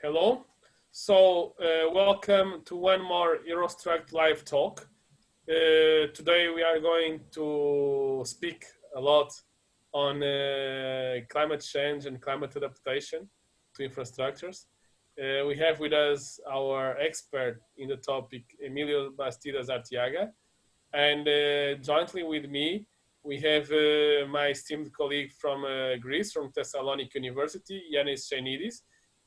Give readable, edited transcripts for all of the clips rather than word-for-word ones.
Hello. So welcome to one more EuroStruct live talk. Today we are going to speak a lot on climate change and climate adaptation to infrastructures. We have with us our expert in the topic, Emilio Bastidas-Arteaga, and jointly with me, we have my esteemed colleague from Greece, from Thessaloniki University, Yannis Chenidis,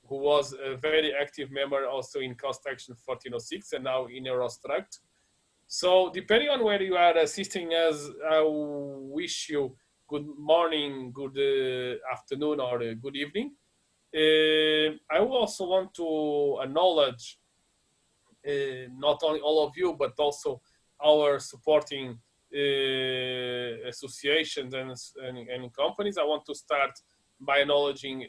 who was a very active member also in Cost Action 1406 and now in EuroStruct. So depending on where you are assisting us, I wish you good morning, good afternoon, or good evening. I also want to acknowledge not only all of you, but also our supporting associations and companies. I want to start by acknowledging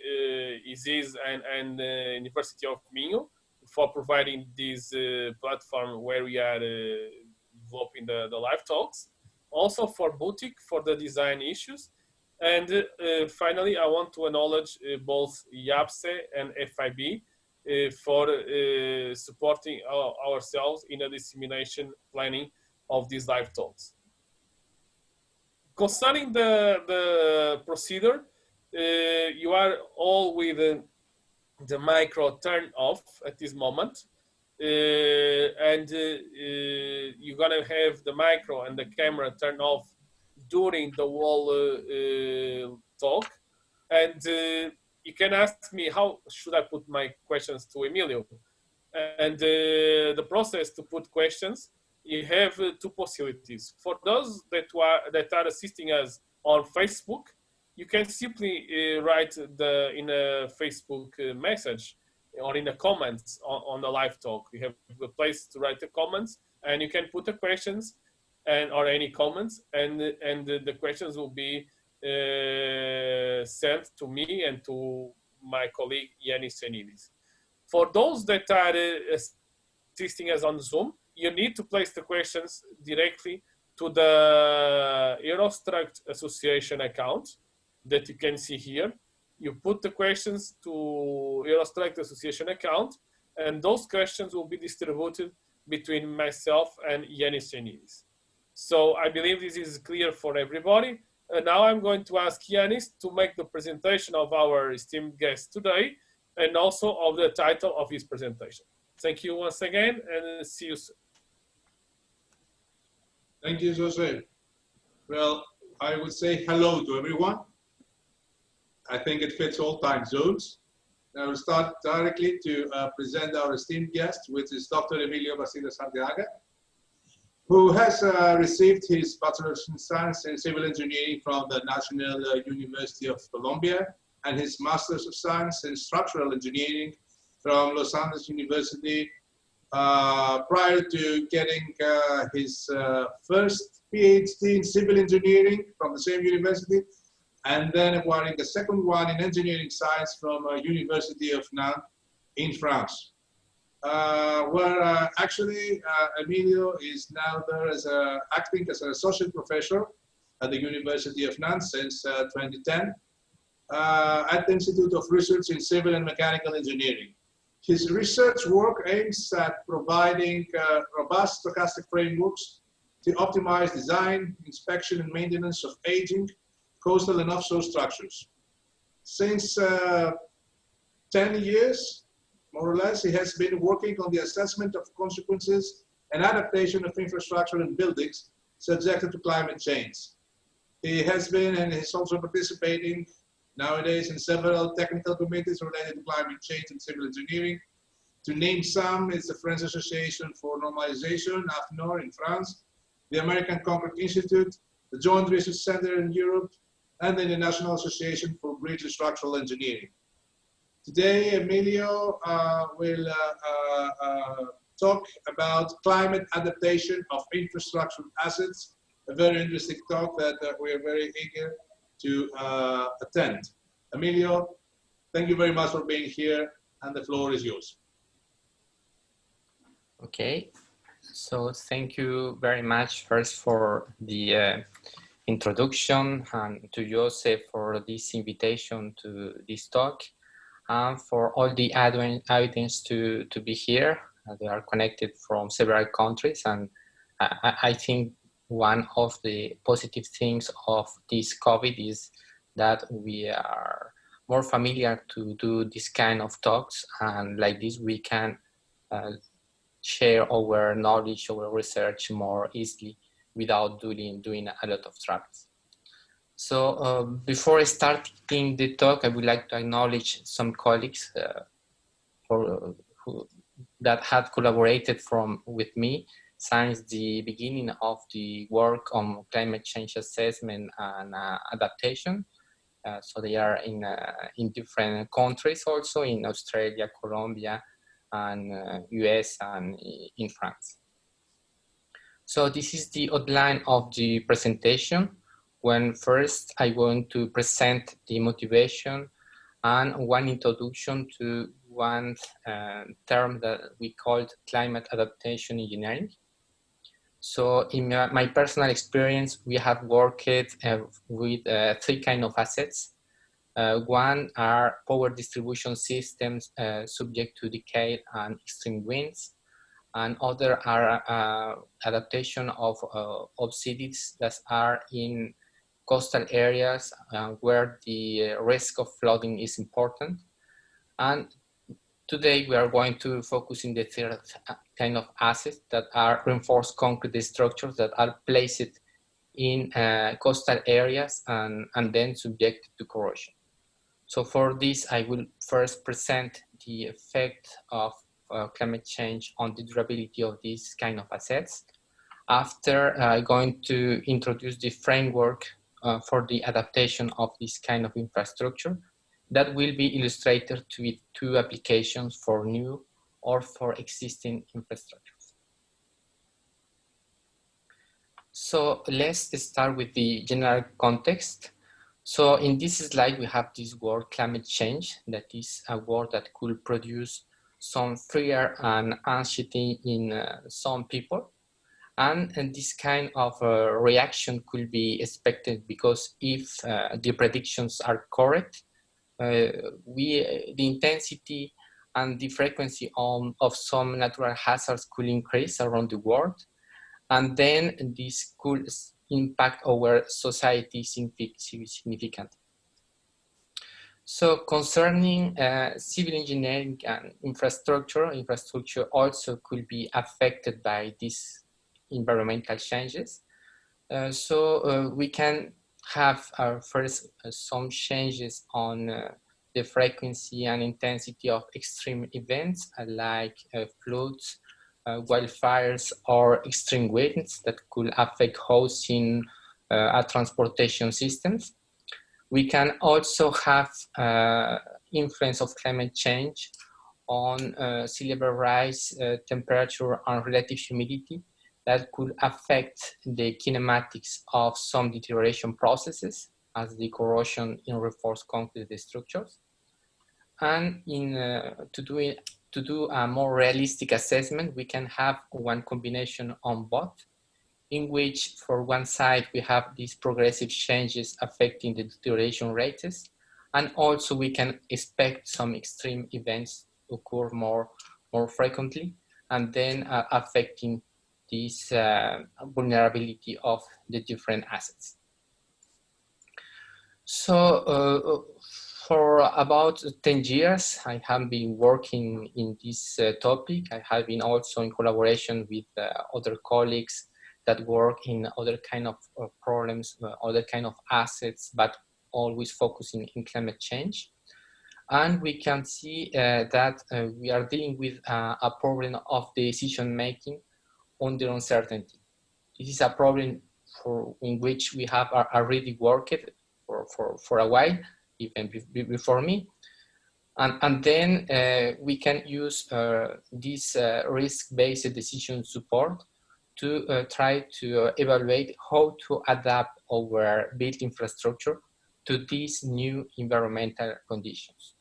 ISIS and University of Minho for providing this platform where we are developing the live talks. Also for Boutique for the design issues. And finally, I want to acknowledge both YAPSE and FIB for supporting ourselves in the dissemination planning of these live talks. Concerning the procedure, you are all with the micro turned off at this moment. And you're gonna have the micro and the camera turned off during the whole talk. And you can ask me, how should I put my questions to Emilio? And the process to put questions, you have two possibilities. For those that are assisting us on Facebook, you can simply write in a Facebook message or in the comments on the live talk. You have a place to write the comments, and you can put the questions or any comments, and the questions will be sent to me and to my colleague Yannis Chenidis. For those that are assisting us on Zoom, you need to place the questions directly to the EuroStruct Association account that you can see here. You put the questions to EuroStruct Association account, and those questions will be distributed between myself and Yannis Chenidis. So I believe this is clear for everybody. And now I'm going to ask Yannis to make the presentation of our esteemed guest today, and also of the title of his presentation. Thank you once again, and see you soon. Thank you, Jose. Well, I would say hello to everyone. I think it fits all time zones. I will start directly to present our esteemed guest, which is Dr. Emilio Bastidas-Arteaga, who has received his Bachelor's in Science in Civil Engineering from the National University of Colombia and his Master's of Science in Structural Engineering from Los Angeles University, prior to getting his first PhD in Civil Engineering from the same university, and then acquiring a second one in Engineering Science from University of Nantes in France. Where actually Emilio is now there as acting as an associate professor at the University of Nantes since 2010 at the Institute of Research in Civil and Mechanical Engineering. His research work aims at providing robust stochastic frameworks to optimize design, inspection, and maintenance of aging, coastal and offshore structures. Since 10 years, more or less, he has been working on the assessment of consequences and adaptation of infrastructure and buildings subjected to climate change. He has been and is also participating nowadays in several technical committees related to climate change and civil engineering. To name some, it's the French Association for Normalization, AFNOR in France, the American Concrete Institute, the Joint Research Center in Europe, and the International Association for Bridge and Structural Engineering. Today, Emilio will talk about climate adaptation of infrastructure assets, a very interesting talk that we are very eager to attend. Emilio, thank you very much for being here, and the floor is yours. Okay, so thank you very much first for the introduction, and to Jose for this invitation to this talk. and for all the audience to be here. They are connected from several countries, and I think one of the positive things of this COVID is that we are more familiar to do this kind of talks, and like this we can share our knowledge, our research more easily without doing a lot of travels. So before starting the talk, I would like to acknowledge some colleagues that had collaborated with me since the beginning of the work on climate change assessment and adaptation. So they are in different countries, also in Australia, Colombia, and US, and in France. So this is the outline of the presentation. When first I want to present the motivation and one introduction to one term that we called Climate Adaptation Engineering. So in my personal experience, we have worked with three kinds of assets. One are power distribution systems subject to decay and extreme winds, and other are adaptation of cities that are in coastal areas where the risk of flooding is important. And today we are going to focus in the third kind of assets that are reinforced concrete structures that are placed in coastal areas and then subjected to corrosion. So for this, I will first present the effect of climate change on the durability of these kind of assets. After, I'm going to introduce the framework for the adaptation of this kind of infrastructure that will be illustrated with two applications for new or for existing infrastructures. So let's start with the general context. So in this slide, we have this word climate change. That is a word that could produce some fear and anxiety in some people. And this kind of reaction could be expected because if the predictions are correct, the intensity and the frequency of some natural hazards could increase around the world. And then this could impact our society significantly. So concerning civil engineering and infrastructure also could be affected by these environmental changes. So we can have first some changes on the frequency and intensity of extreme events like floods, wildfires, or extreme winds that could affect housing and transportation systems. We can also have influence of climate change on sea level rise, temperature, and relative humidity that could affect the kinematics of some deterioration processes as the corrosion in reinforced concrete structures. And to do a more realistic assessment, we can have one combination on both, in which for one side we have these progressive changes affecting the deterioration rates, and also we can expect some extreme events to occur more frequently, and then affecting this vulnerability of the different assets. So for about 10 years, I have been working in this topic. I have been also in collaboration with other colleagues that work in other kind of problems, other kind of assets, but always focusing in climate change. And we can see that we are dealing with a problem of decision-making under uncertainty. This is a problem in which we have already worked for a while, even before me. And then we can use this risk-based decision support to try to evaluate how to adapt our built infrastructure to these new environmental conditions.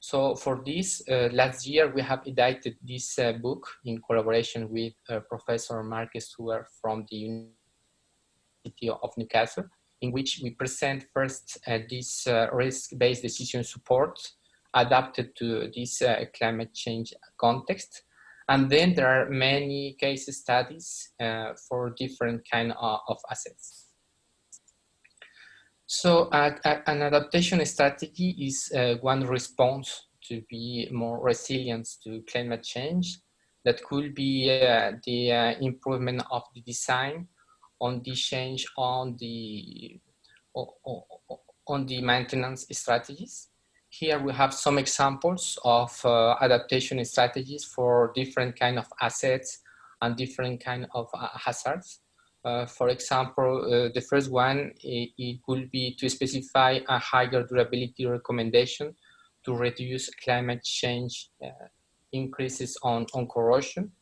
So for this, last year we have edited this book in collaboration with Professor Marcus Stewart from the University of Newcastle, in which we present first this risk-based decision support adapted to this climate change context. And then there are many case studies for different kind of assets. So an adaptation strategy is one response to be more resilient to climate change. That could be the improvement of the design, on the change on the maintenance strategies. Here we have some examples of adaptation strategies for different kind of assets and different kind of hazards. For example, the first one, it could be to specify a higher durability recommendation to reduce climate change increases on corrosion.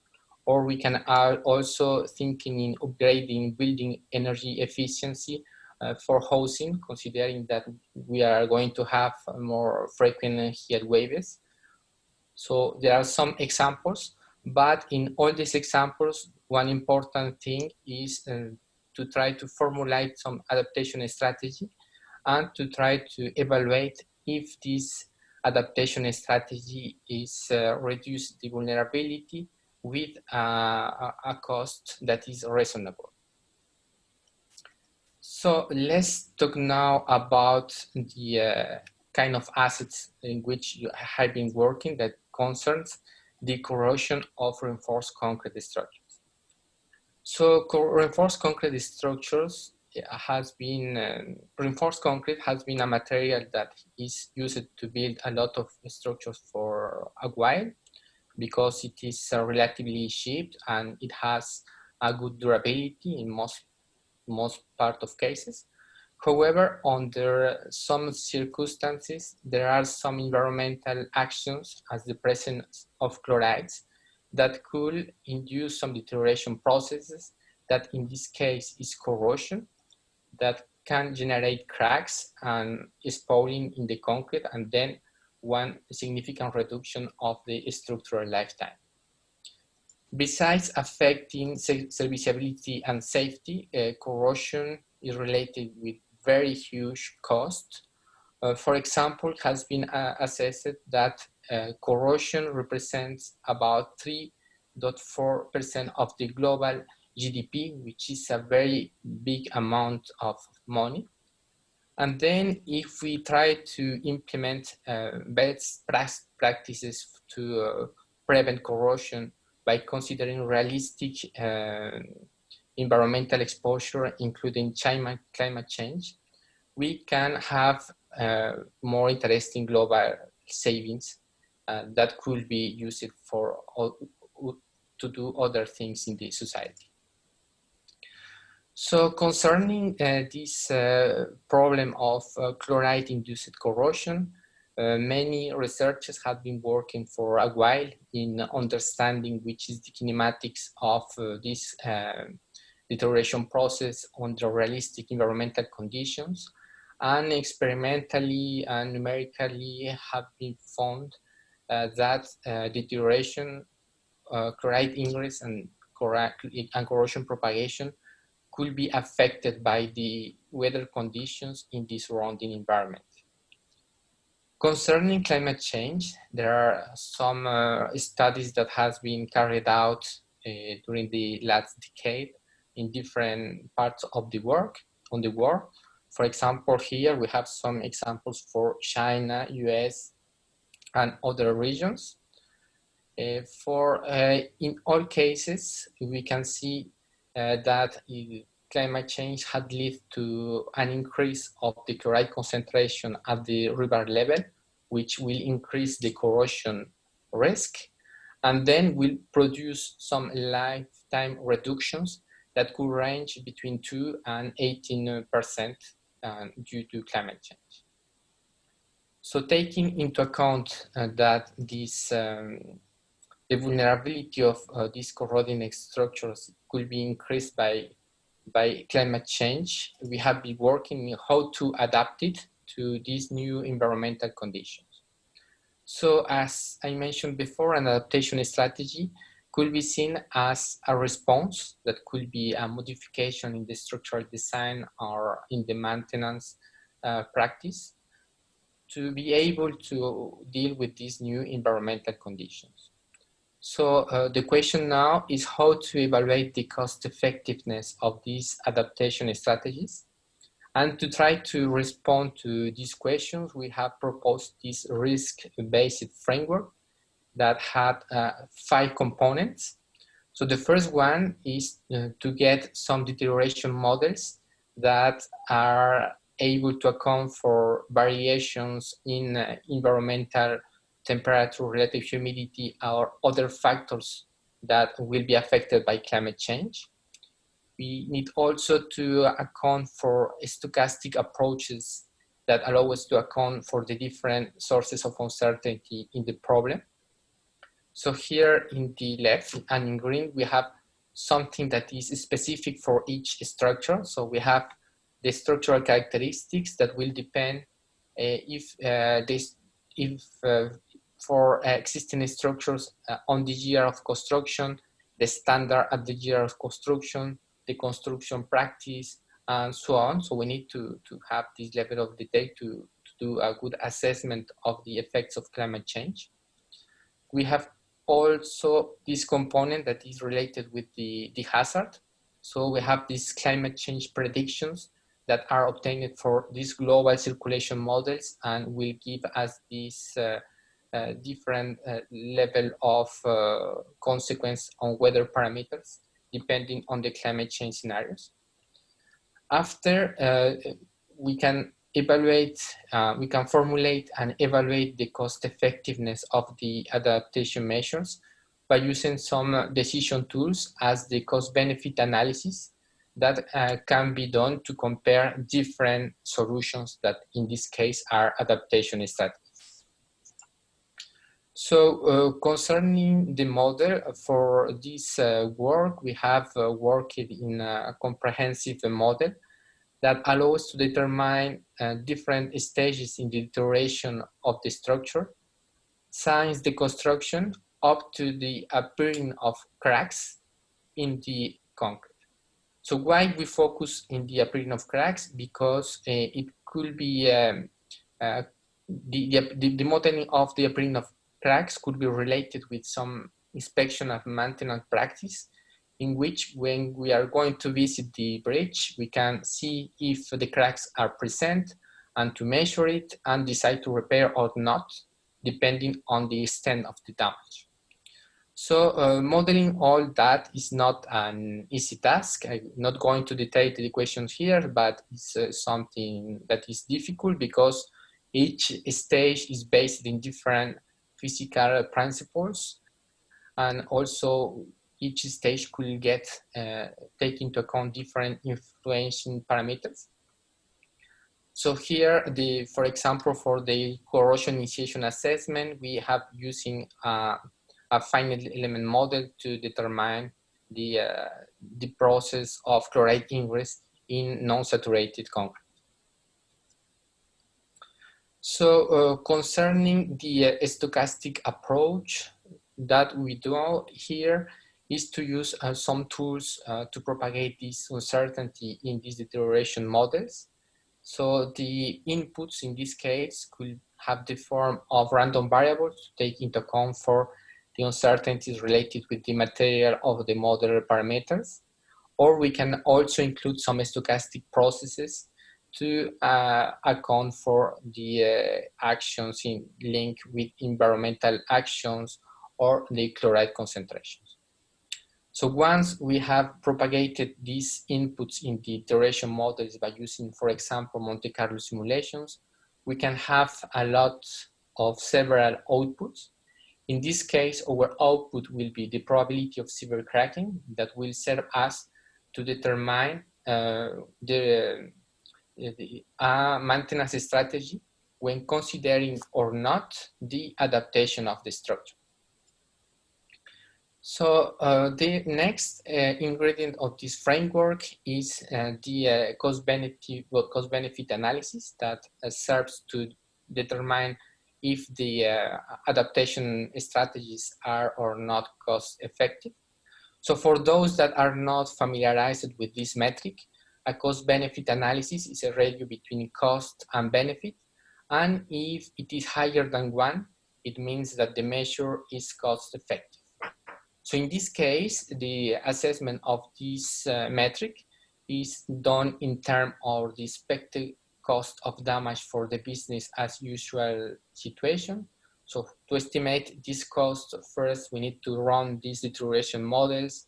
Or we can also thinking in upgrading building energy efficiency for housing, considering that we are going to have more frequent heat waves. So there are some examples, but in all these examples, one important thing is to try to formulate some adaptation strategy and to try to evaluate if this adaptation strategy is reduce the vulnerability with a cost that is reasonable. So let's talk now about the kind of assets in which you have been working that concerns the corrosion of reinforced concrete structures. So reinforced concrete structures reinforced concrete has been a material that is used to build a lot of structures for a while, because it is relatively cheap and it has a good durability in most part of cases. However, under some circumstances, there are some environmental actions, as the presence of chlorides, that could induce some deterioration processes that in this case is corrosion, that can generate cracks and spalling in the concrete, and then one significant reduction of the structural lifetime. Besides affecting serviceability and safety, corrosion is related with very huge cost. For example, it has been assessed that corrosion represents about 3.4% of the global GDP, which is a very big amount of money. And then if we try to implement best practices to prevent corrosion by considering realistic environmental exposure, including climate change, we can have more interesting global savings that could be used for to do other things in the society. So concerning this problem of chloride-induced corrosion, many researchers have been working for a while in understanding which is the kinematics of this deterioration process under realistic environmental conditions, and experimentally and numerically have been found that deterioration, chloride ingress and corrosion propagation could be affected by the weather conditions in the surrounding environment. Concerning climate change, there are some studies that has been carried out during the last decade in different parts of the world. For example, here we have some examples for China, US, and other regions. In all cases, we can see that climate change had led to an increase of the chloride concentration at the river level, which will increase the corrosion risk, and then will produce some lifetime reductions that could range between 2 and 18% due to climate change. So taking into account that the vulnerability of these corroding structures could be increased by climate change, we have been working on how to adapt it to these new environmental conditions. So as I mentioned before, an adaptation strategy could be seen as a response that could be a modification in the structural design or in the maintenance practice to be able to deal with these new environmental conditions. So the question now is how to evaluate the cost effectiveness of these adaptation strategies. And to try to respond to these questions, we have proposed this risk-based framework that had 5 components. So the first one is to get some deterioration models that are able to account for variations in environmental temperature, relative humidity, or other factors that will be affected by climate change. We need also to account for stochastic approaches that allow us to account for the different sources of uncertainty in the problem. So here in the left and in green, we have something that is specific for each structure. So we have the structural characteristics that will depend for existing structures on the year of construction, the standard at the year of construction, the construction practice, and so on. So we need to have this level of detail to do a good assessment of the effects of climate change. We have also this component that is related with the hazard. So we have these climate change predictions that are obtained for these global circulation models and will give us this different level of consequence on weather parameters depending on the climate change scenarios. After, we can evaluate, we can formulate and evaluate the cost effectiveness of the adaptation measures by using some decision tools as the cost benefit analysis that can be done to compare different solutions that in this case are adaptation strategies. So concerning the model for this work, we have worked in a comprehensive model that allows to determine different stages in the deterioration of the structure, since the construction up to the appearing of cracks in the concrete. So why we focus in the appearing of cracks? Because it could be the modeling of the appearing of cracks could be related with some inspection and maintenance practice, in which when we are going to visit the bridge, we can see if the cracks are present and to measure it and decide to repair or not, depending on the extent of the damage. So modeling all that is not an easy task. I'm not going to detail the questions here, but it's something that is difficult because each stage is based in different physical principles, and also each stage could get take into account different influencing parameters. So here, for example, for the corrosion initiation assessment, we have using a finite element model to determine the process of chloride ingress in non-saturated concrete. So concerning the stochastic approach that we do here is to use some tools to propagate this uncertainty in these deterioration models. So the inputs in this case could have the form of random variables to take into account for the uncertainties related with the material of the model parameters, or we can also include some stochastic processes to account for the actions in link with environmental actions or the chloride concentrations. So once we have propagated these inputs in the iteration models by using, for example, Monte Carlo simulations, we can have a lot of several outputs. In this case, our output will be the probability of severe cracking that will serve us to determine the maintenance strategy when considering or not the adaptation of the structure. So the next ingredient of this framework is the cost-benefit analysis that serves to determine if the adaptation strategies are or not cost effective. So for those that are not familiarized with this metric, a cost-benefit analysis is a ratio between cost and benefit, And if it is higher than 1, it means that the measure is cost effective. So in this case, the assessment of this metric is done in terms of the expected cost of damage for the business as usual situation. So to estimate this cost, first we need to run these deterioration models,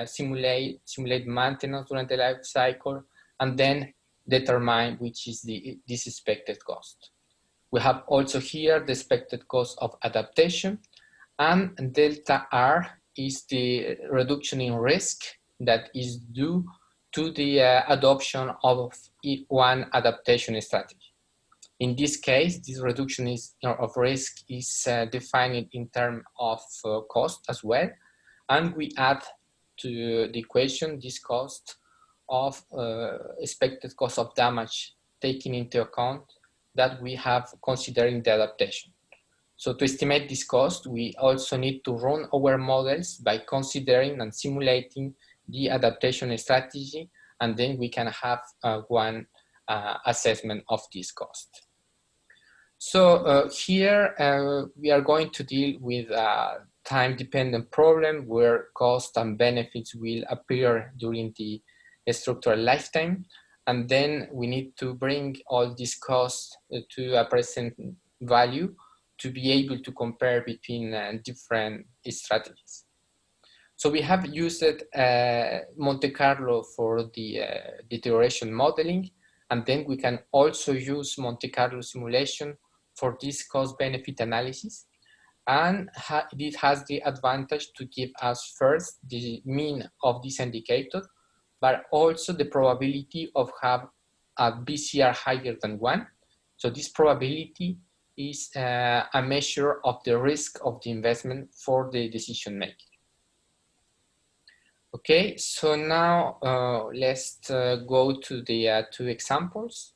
simulate maintenance during the life cycle, and then determine which is this expected cost. We have also here the expected cost of adaptation, and delta R is the reduction in risk that is due to the adoption of one adaptation strategy. In this case, this reduction of risk is defined in terms of cost as well, and we add to the equation this cost of expected cost of damage taking into account that we have considering the adaptation. So to estimate this cost, we also need to run our models by considering and simulating the adaptation strategy, and then we can have one assessment of this cost. So here we are going to deal with a time-dependent problem where cost and benefits will appear during the structural lifetime, and then we need to bring all these costs to a present value to be able to compare between different strategies. So we have used Monte Carlo for the deterioration modeling, and then we can also use Monte Carlo simulation for this cost-benefit analysis. And it has the advantage to give us first the mean of this indicator, but also the probability of have a BCR higher than 1. So this probability is a measure of the risk of the investment for the decision making. Okay, so now let's go to the 2 examples.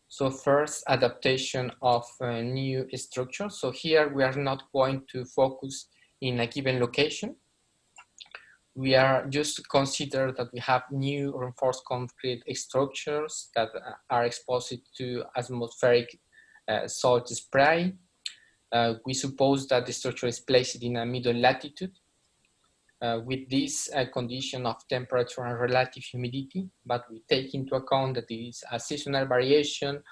So first, adaptation of new structures. So here we are not going to focus in a given location. We are just consider that we have new reinforced concrete structures that are exposed to atmospheric salt spray. We suppose that the structure is placed in a middle latitude with this condition of temperature and relative humidity, but we take into account that there is a seasonal variation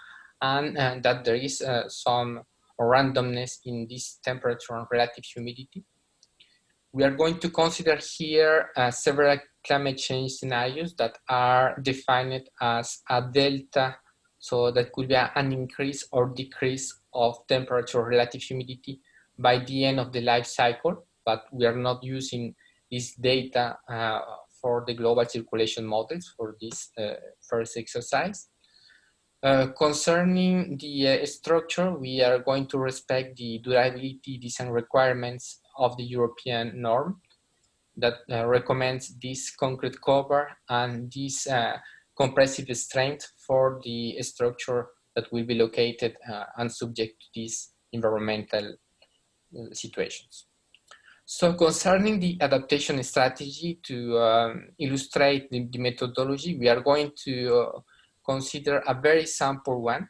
and that there is some randomness in this temperature and relative humidity. We are going to consider here several climate change scenarios that are defined as a delta. So that could be an increase or decrease of temperature or relative humidity by the end of the life cycle, but we are not using this data for the global circulation models for this first exercise. Concerning the structure, we are going to respect the durability design requirements of the European norm that recommends this concrete cover and this compressive strength for the structure that will be located and subject to these environmental situations. So concerning the adaptation strategy, to illustrate the methodology, we are going to consider a very sample one,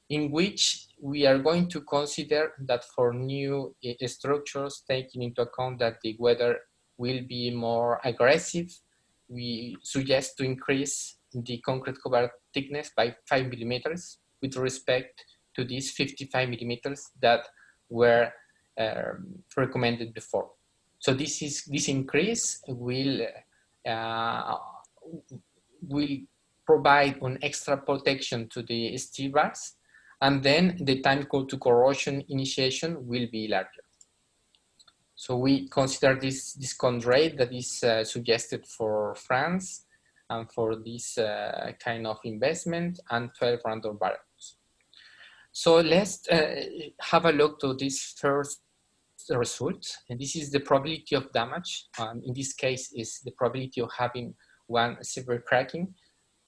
in which we are going to consider that for new structures, taking into account that the weather will be more aggressive, we suggest to increase the concrete cover thickness by 5 millimeters with respect to these 55 millimeters that were recommended before. So this increase will provide an extra protection to the steel bars, and then the time to corrosion initiation will be larger. So we consider this discount rate that is suggested for France and for this kind of investment, and 12 random variables. So let's have a look to this first result. And this is the probability of damage. In this case is the probability of having one severe cracking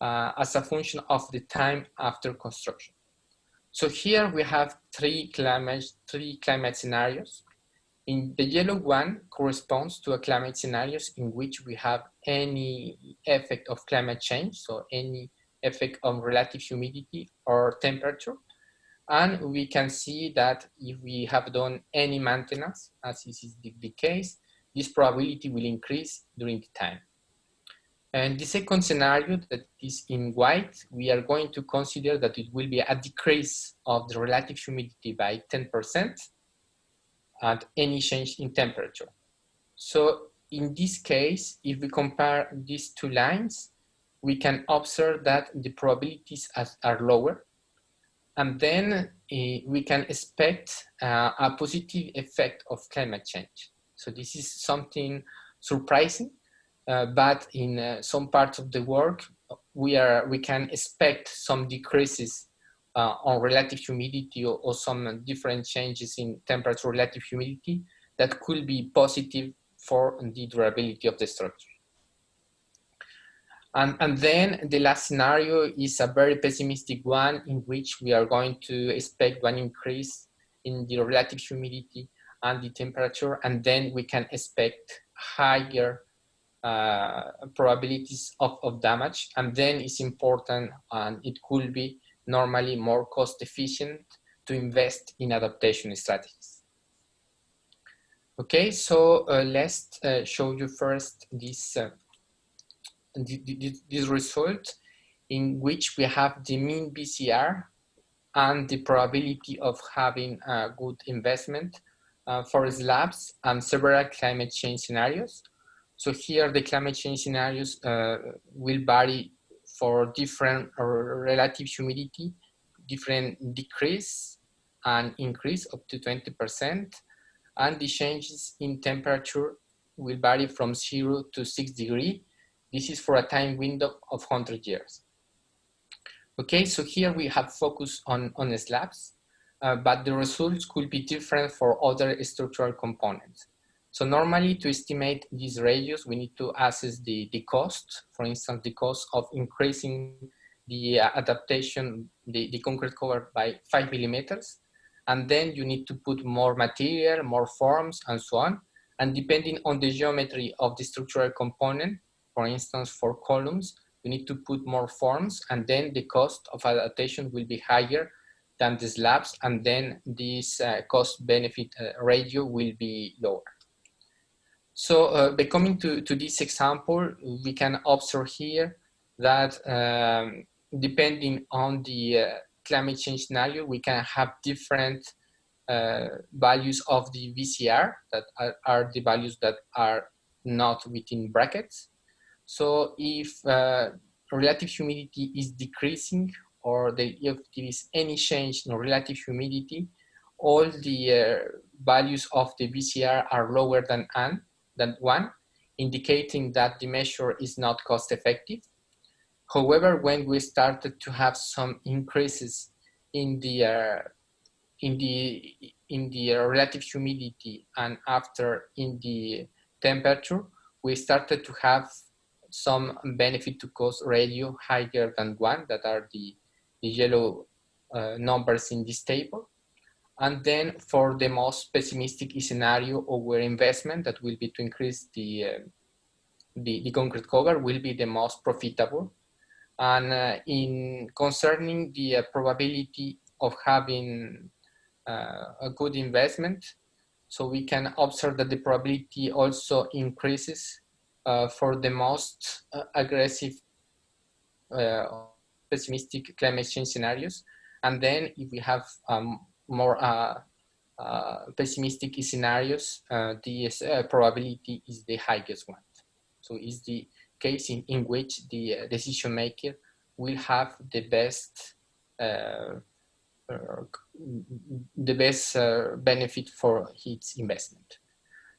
as a function of the time after construction. So here we have three climate scenarios. In the yellow one corresponds to a climate scenarios in which we have any effect of climate change, so any effect on relative humidity or temperature. And we can see that if we have done any maintenance, as this is the case, this probability will increase during the time. And the second scenario that is in white, we are going to consider that it will be a decrease of the relative humidity by 10% at any change in temperature. So in this case, if we compare these two lines, we can observe that the probabilities are lower. And then we can expect a positive effect of climate change. So this is something surprising, but in some parts of the world, we can expect some decreases on relative humidity or some different changes in temperature relative humidity that could be positive for the durability of the structure. And then the last scenario is a very pessimistic one in which we are going to expect one increase in the relative humidity and the temperature, and then we can expect higher probabilities of damage. And then it's important, and it could be normally more cost efficient to invest in adaptation strategies. Okay, so let's show you first this result in which we have the mean BCR and the probability of having a good investment for slabs and several climate change scenarios. So here the climate change scenarios will vary for different relative humidity, different decrease and increase up to 20%. And the changes in temperature will vary from 0 to 6 degrees. This is for a time window of 100 years. Okay, so here we have focused on slabs, but the results could be different for other structural components. So normally to estimate these radius, we need to assess the cost, for instance, the cost of increasing the adaptation, the concrete cover by 5 millimeters. And then you need to put more material, more forms, and so on. And depending on the geometry of the structural component, for instance, for columns, you need to put more forms, and then the cost of adaptation will be higher than the slabs, and then this cost-benefit ratio will be lower. So by coming to this example, we can observe here that depending on the climate change scenario, we can have different values of the VCR that are the values that are not within brackets. So if relative humidity is decreasing, or if there is any change in relative humidity, all the values of the VCR are lower than 1, indicating that the measure is not cost effective. However, when we started to have some increases in the relative humidity and after in the temperature, we started to have some benefit to cost ratio higher than 1, that are the yellow numbers in this table. And then for the most pessimistic scenario, our investment that will be to increase the concrete cover will be the most profitable. And in concerning the probability of having a good investment, so we can observe that the probability also increases for the most aggressive pessimistic climate change scenarios. And then if we have more pessimistic scenarios, the probability is the highest one. So it's the case in which the decision maker will have the best benefit for its investment.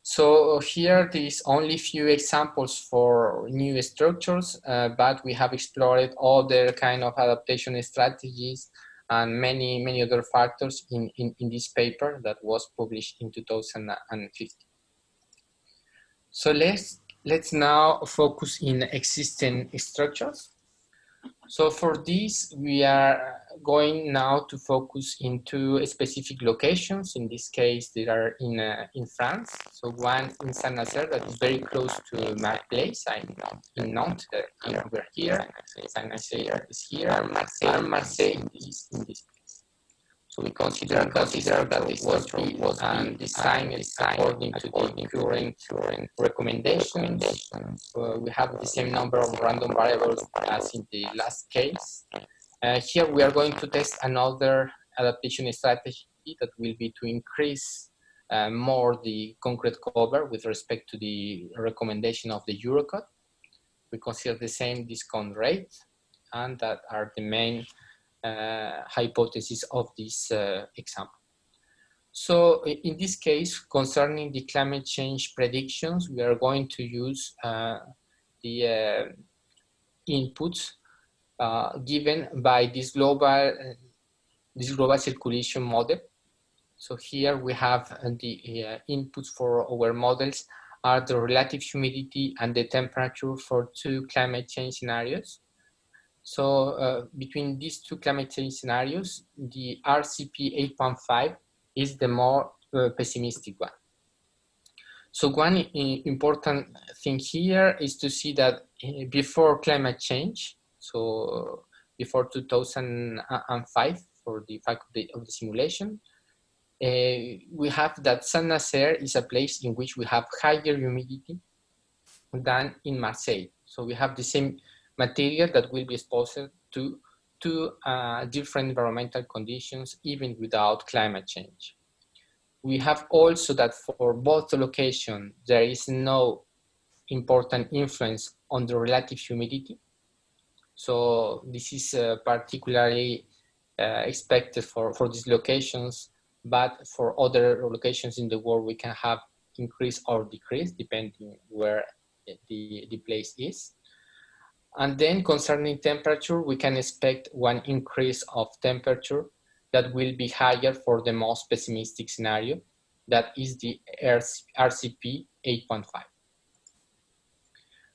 So here there's only few examples for new structures, but we have explored other kind of adaptation strategies and many other factors in this paper that was published in 2015. So let's now focus in existing structures. So for this, we are going now to focus into specific locations. In this case, they are in France. So one in Saint-Nazaire that is very close to my place. I'm in Nantes. We're here. Saint-Nazaire is here. And Marseille is in this place. So we consider that the structure was designed according to the current recommendations. We have the same number of random variables as in the last case. Here we are going to test another adaptation strategy that will be to increase more the concrete cover with respect to the recommendation of the EuroStruct. We consider the same discount rate, and that are the main hypothesis of this example. So in this case, concerning the climate change predictions, we are going to use the inputs given by this global circulation model. So here we have the inputs for our models are the relative humidity and the temperature for two climate change scenarios. So between these two climate change scenarios, the RCP 8.5 is the more pessimistic one. So one important thing here is to see that before climate change, so before 2005, for the fact of the simulation, we have that Saint-Nazaire is a place in which we have higher humidity than in Marseille. So we have the same material that will be exposed to different environmental conditions even without climate change. We have also that for both locations, there is no important influence on the relative humidity. So this is particularly expected for these locations, but for other locations in the world, we can have increase or decrease depending where the place is. And then concerning temperature, we can expect one increase of temperature that will be higher for the most pessimistic scenario, that is the RCP 8.5.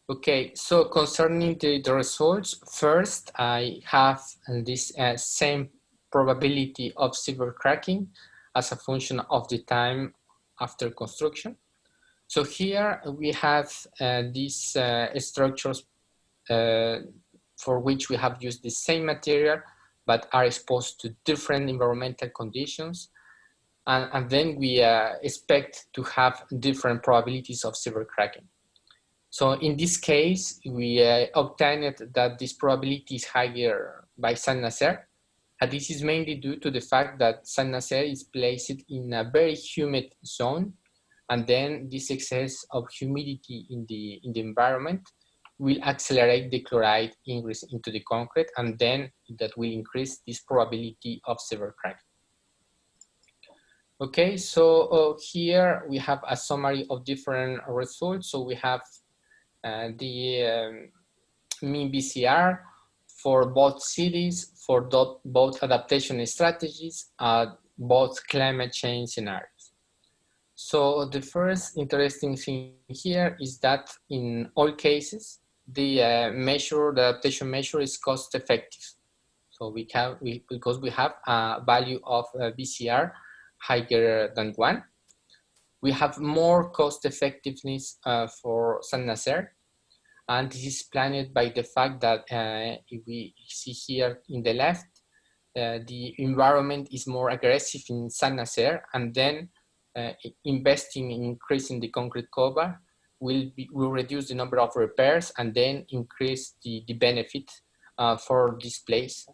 Okay, so concerning the results, first I have this same probability of severe cracking as a function of the time after construction. So here we have these structures for which we have used the same material but are exposed to different environmental conditions, and then we expect to have different probabilities of severe cracking. So in this case, we obtained that this probability is higher by Saint-Nazaire, and this is mainly due to the fact that Saint-Nazaire is placed in a very humid zone, and then this excess of humidity in the environment will accelerate the chloride ingress into the concrete, and then that will increase this probability of severe cracking. Okay, so here we have a summary of different results. So we have the mean BCR for both cities, for both adaptation strategies, both climate change scenarios. So the first interesting thing here is that in all cases, the adaptation measure is cost effective. So because we have a value of BCR higher than 1, we have more cost effectiveness for Saint-Nazaire. And this is planned by the fact that if we see here in the left, the environment is more aggressive in Saint-Nazaire, and then investing in increasing the concrete cover will reduce the number of repairs and then increase the benefit for this place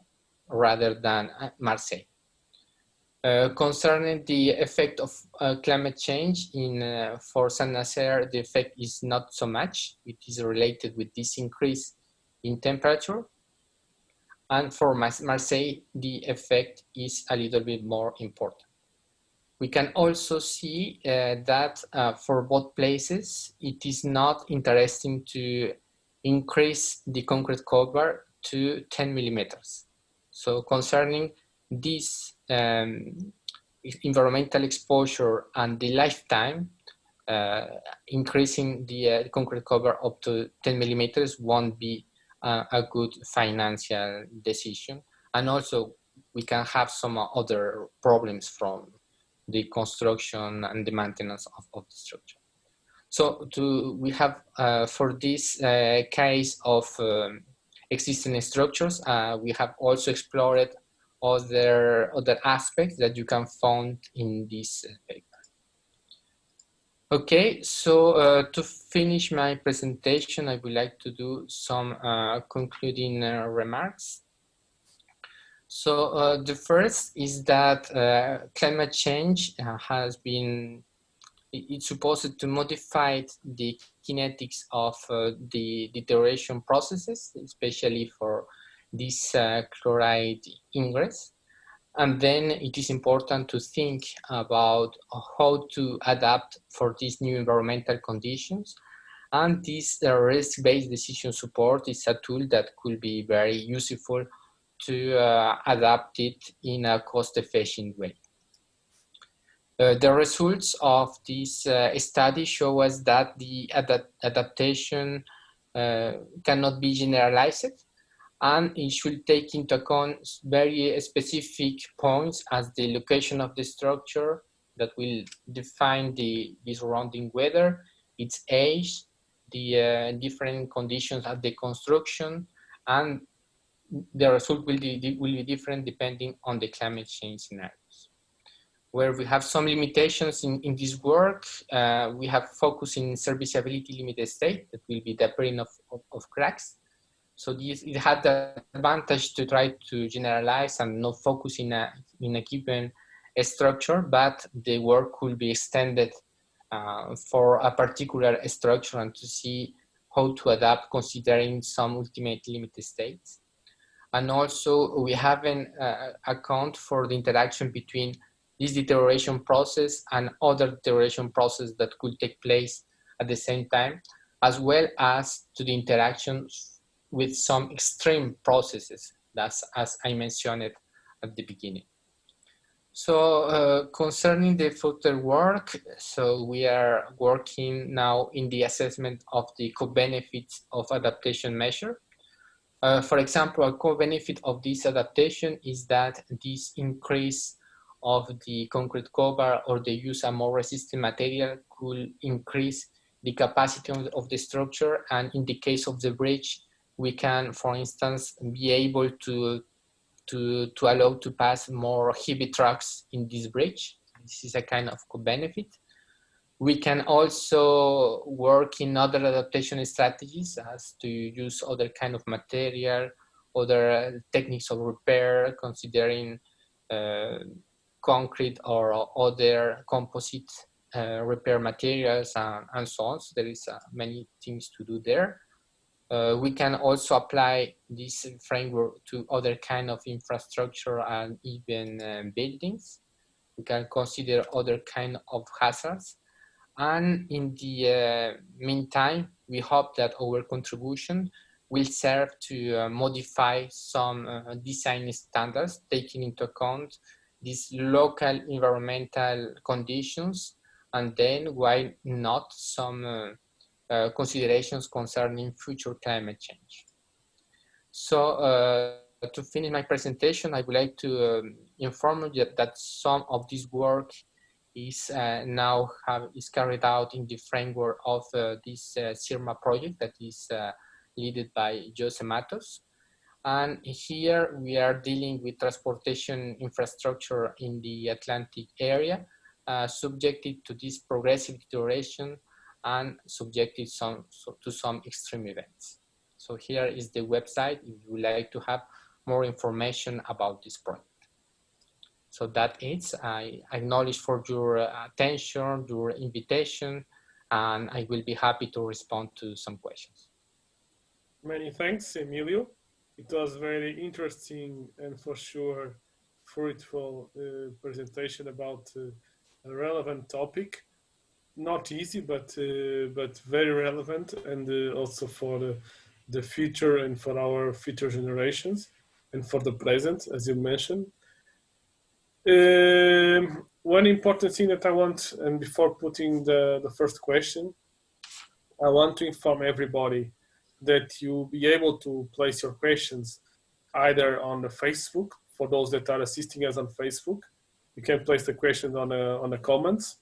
rather than Marseille. Concerning the effect of climate change for Saint-Nazaire, the effect is not so much. It is related with this increase in temperature. And for Marseille, the effect is a little bit more important. We can also see that for both places, it is not interesting to increase the concrete cover to 10 millimeters. So concerning this environmental exposure and the lifetime, increasing the concrete cover up to 10 millimeters won't be a good financial decision. And also we can have some other problems from the construction and the maintenance of the structure. So we have for this case of existing structures, we have also explored other aspects that you can find in this paper. Okay, so to finish my presentation, I would like to do some concluding remarks. So the first is that climate change has been, it's supposed to modify the kinetics of the deterioration processes, especially for this chloride ingress. And then it is important to think about how to adapt for these new environmental conditions. And this risk-based decision support is a tool that could be very useful to adapt it in a cost-efficient way. The results of this study show us that the adaptation cannot be generalized, and it should take into account very specific points as the location of the structure that will define the surrounding weather, its age, the different conditions at the construction, and the result will be different depending on the climate change scenarios. Where we have some limitations in this work, we have focus in serviceability limited state, that will be the appearing of cracks. So it had the advantage to try to generalize and not focus in a given structure, but the work could be extended for a particular structure and to see how to adapt considering some ultimate limited states. And also we have an account for the interaction between this deterioration process and other deterioration process that could take place at the same time, as well as to the interactions with some extreme processes, that's as I mentioned it at the beginning. So concerning the further work, so we are working now in the assessment of the co-benefits of adaptation measure. For example, a co-benefit of this adaptation is that this increase of the concrete cover or the use of more resistant material could increase the capacity of the structure, and in the case of the bridge, we can, for instance, be able to allow to pass more heavy trucks in this bridge. This is a kind of co-benefit. We can also work in other adaptation strategies as to use other kind of material, other techniques of repair, considering concrete or other composite repair materials and so on. So there is many things to do there. We can also apply this framework to other kind of infrastructure and even buildings. We can consider other kind of hazards. And in the meantime, we hope that our contribution will serve to modify some design standards, taking into account these local environmental conditions, and then why not some considerations concerning future climate change. So to finish my presentation, I would like to inform you that some of this work is now is carried out in the framework of this CIRMA project that is led by Jose Matos. And here we are dealing with transportation infrastructure in the Atlantic area, subjected to this progressive deterioration and subjected to some extreme events. So here is the website if you would like to have more information about this project. So that is, I acknowledge for your attention, your invitation, and I will be happy to respond to some questions. Many thanks, Emilio. It was very interesting and for sure fruitful presentation about a relevant topic. Not easy, but very relevant, and also for the future and for our future generations and for the present, as you mentioned. One important thing that I want, and before putting the first question, I want to inform everybody that you'll be able to place your questions either on the Facebook, for those that are assisting us on Facebook. You can place the questions on the comments,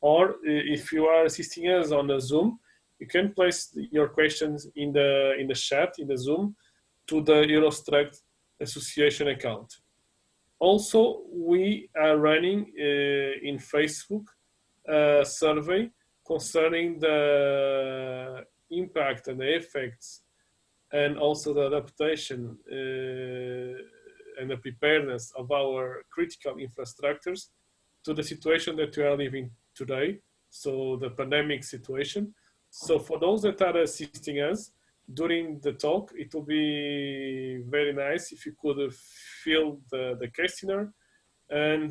or if you are assisting us on the Zoom, you can place your questions in the chat in the Zoom to the EuroStruct Association account. Also, we are running in Facebook a survey concerning the impact and the effects and also the adaptation and the preparedness of our critical infrastructures to the situation that we are living today, so the pandemic situation. So for those that are assisting us during the talk, it will be very nice if you could fill the questionnaire. And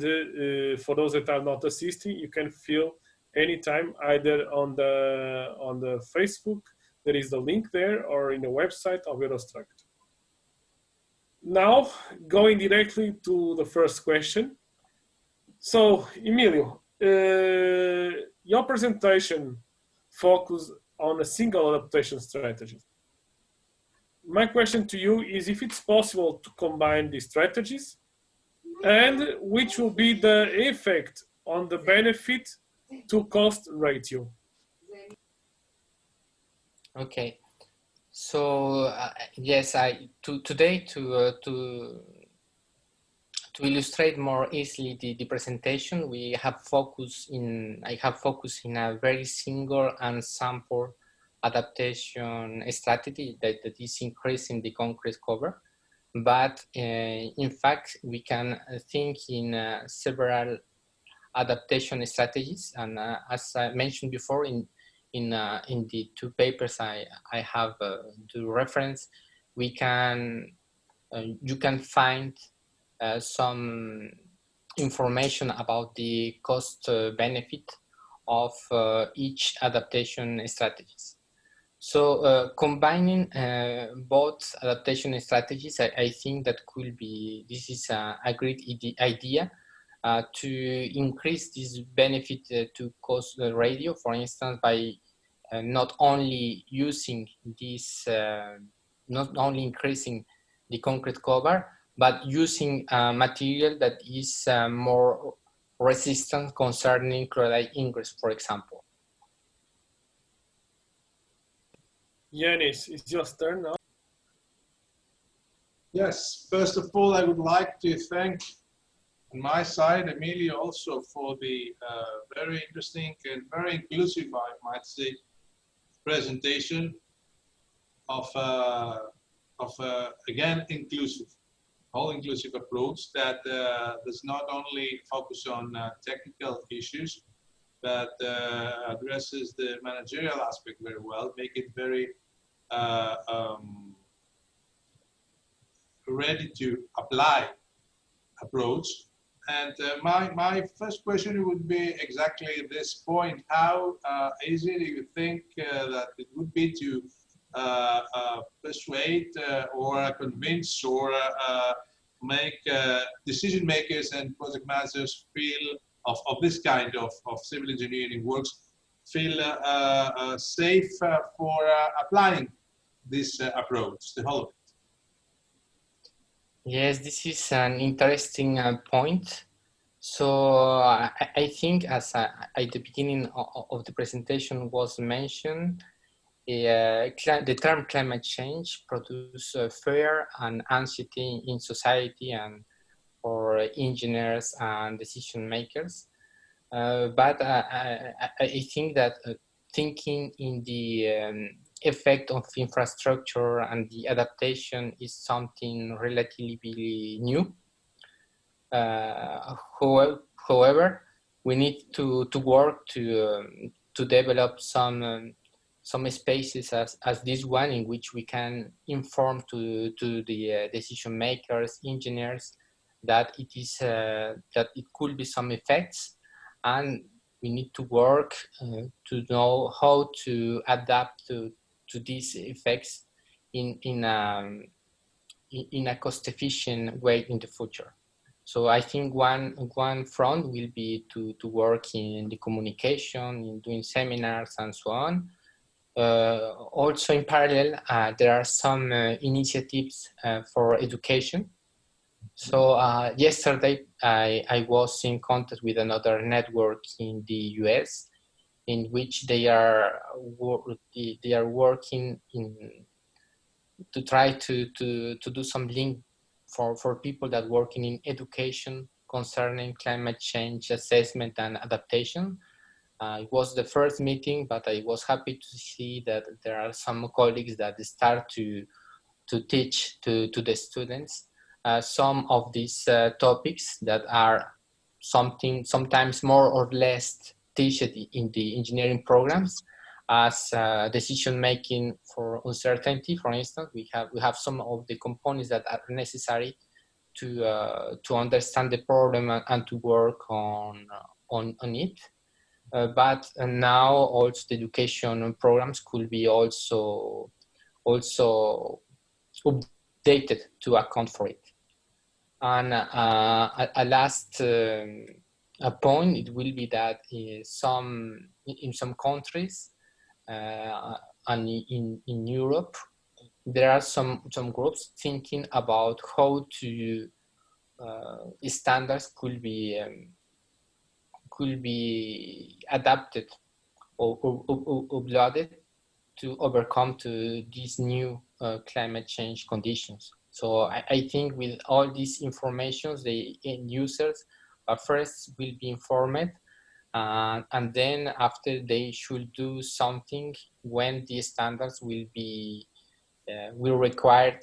for those that are not assisting, you can fill anytime either on the Facebook, there is the link there, or in the website of EuroStruct. Now, going directly to the first question. So, Emilio, your presentation focused on a single adaptation strategy. My question to you is if it's possible to combine these strategies, and which will be the effect on the benefit to cost ratio. Okay, so yes, today to illustrate more easily the presentation, I have focused in a very single and sample adaptation strategy that is increasing the concrete cover. But in fact, we can think in several adaptation strategies. And as I mentioned before, in the two papers I have to reference, you can find some information about the cost benefit of each adaptation strategies. So combining both adaptation strategies, I think that this is a great idea to increase this benefit to cost ratio, for instance, by not only using this, not only increasing the concrete cover, but using material that is more resistant concerning chloride ingress, for example. Yanis, it's your turn now. Yes, first of all, I would like to thank on my side, Emilio, also for the very interesting and very inclusive, I might say, presentation of again, all-inclusive approach that does not only focus on technical issues, but addresses the managerial aspect very well, make it very ready to apply approach. And my first question would be exactly this point. How easy do you think that it would be to persuade or convince or make decision makers and project managers feel of this kind of civil engineering works, feel safe for applying this approach, the whole of it? Yes, this is an interesting point. So I think, as at the beginning of the presentation was mentioned, the term climate change produces fear and anxiety in society and for engineers and decision makers. But I think that thinking in the effect of infrastructure and the adaptation is something relatively new. However, we need to work to develop some spaces as this one in which we can inform to the decision makers, engineers, that it could be some effects, and we need to work to know how to adapt to these effects in a cost-efficient way in the future. So I think one front will be to work in the communication, in doing seminars and so on. Also in parallel, there are some initiatives for education. So yesterday I was in contact with another network in the US, in which they are working to try to do some link for people that working in education concerning climate change assessment and adaptation. It was the first meeting, but I was happy to see that there are some colleagues that start to teach to the students some of these topics that are sometimes more or less taught in the engineering programs, as decision making for uncertainty. For instance, we have some of the components that are necessary to understand the problem and to work on it. But now also the education programs could be also updated to account for it. And a last point, it will be that in some countries and in Europe, there are some groups thinking about how to standards could be adapted or uploaded to overcome to these new climate change conditions. So I think with all these informations, the end users first will be informed, and then after they should do something when the standards will require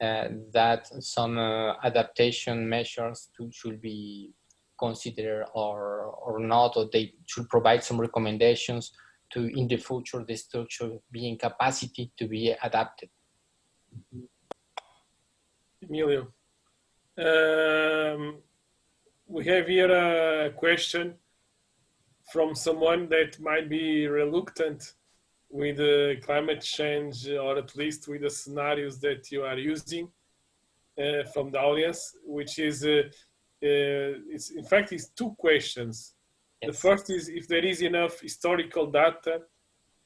that some adaptation measures should be considered or not, or they should provide some recommendations to in the future the structure be in capacity to be adapted. Emilio, we have here a question from someone that might be reluctant with climate change, or at least with the scenarios that you are using, from the audience, which is, in fact, it's two questions. Yes. The first is if there is enough historical data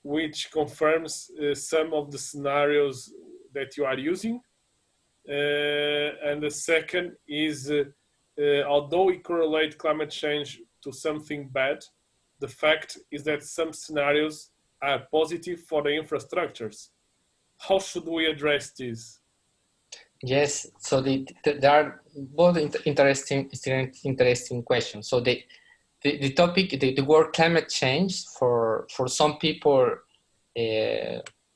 which confirms some of the scenarios that you are using. And the second is, although we correlate climate change to something bad, the fact is that some scenarios are positive for the infrastructures. How should we address this? Yes, so there are both interesting questions. So the topic, the word climate change, for some people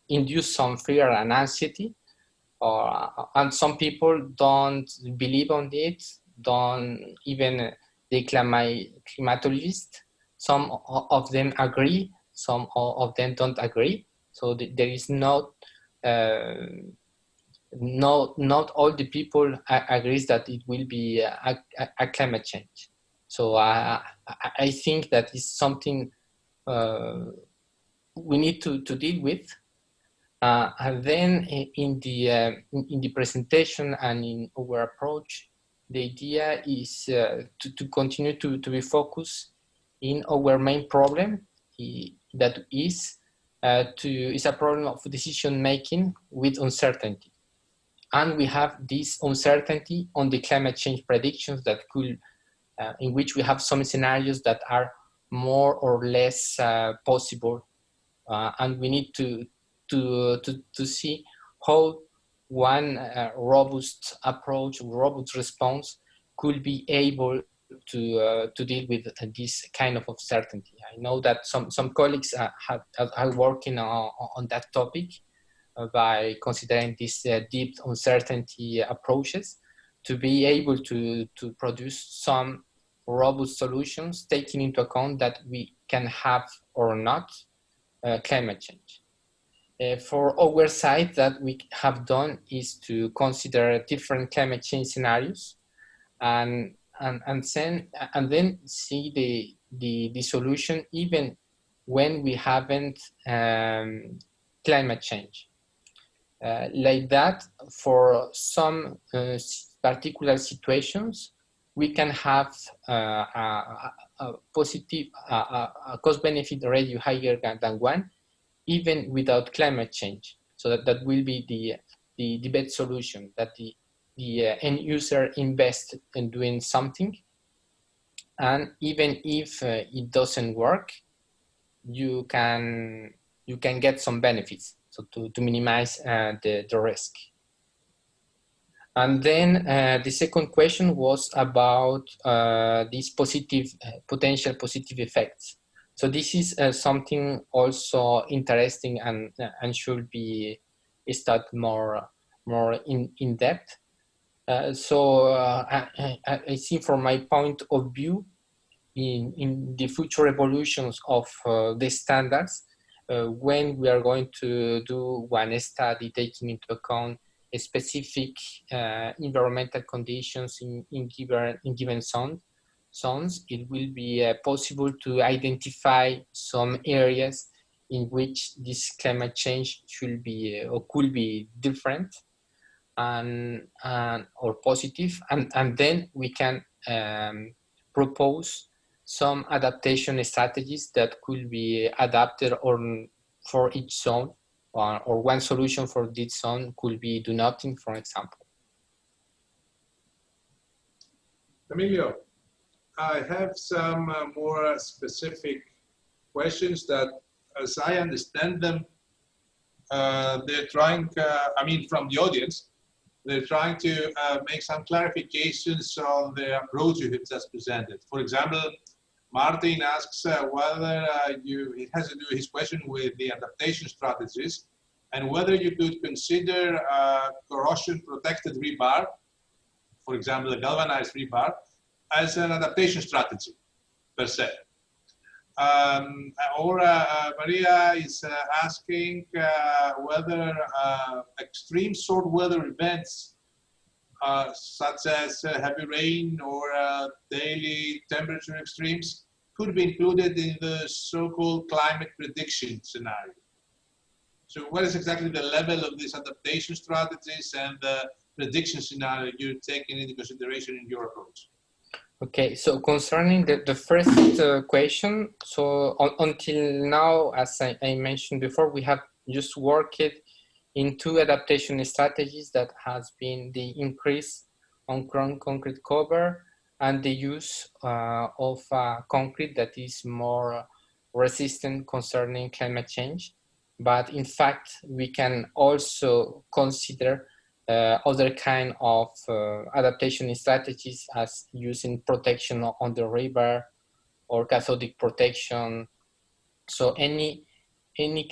induce some fear and anxiety, and some people don't believe on it, don't even the climatologists. Some of them agree, some of them don't agree. So there is not all the people agrees that it will be a climate change. So I think that is something we need to deal with. And then in the presentation and in our approach, the idea is to continue to be focused in our main problem, that is a problem of decision making with uncertainty. And we have this uncertainty on the climate change predictions that could, in which we have some scenarios that are more or less possible, and we need to see how one robust approach, robust response could be able to deal with this kind of uncertainty. I know that some colleagues are working on that topic by considering these deep uncertainty approaches to be able to produce some robust solutions, taking into account that we can have or not climate change. For our side, that we have done is to consider different climate change scenarios, and then see the solution even when we haven't climate change. Like that, for some particular situations, we can have a positive cost-benefit ratio higher than 1, even without climate change. So that will be the best solution, that the end user invests in doing something, and even if it doesn't work, you can get some benefits, so to minimize the risk. And then the second question was about these potential positive effects. So this is something also interesting and should be studied more in depth. I think from my point of view, in the future evolutions of the standards, when we are going to do one study taking into account specific environmental conditions in given zones, it will be possible to identify some areas in which this climate change should be or could be different or positive, and then we can propose some adaptation strategies that could be adapted for each zone, or one solution for this zone could be do nothing, for example. Emilio, I have some more specific questions that, as I understand them, they're trying, from the audience, they're trying to make some clarifications on the approach you have just presented. For example, Martin asks whether it has to do his question with the adaptation strategies and whether you could consider corrosion protected rebar, for example, a galvanized rebar, as an adaptation strategy per se. Maria is asking whether extreme short weather events such as heavy rain or daily temperature extremes could be included in the so-called climate prediction scenario. So what is exactly the level of these adaptation strategies and the prediction scenario you're taking into consideration in your approach? Okay, so concerning the first question, so until now, as I mentioned before, we have just worked in two adaptation strategies that has been the increase on ground concrete cover and the use of concrete that is more resistant concerning climate change. But in fact, we can also consider other kind of adaptation strategies as using protection on the river or cathodic protection. So any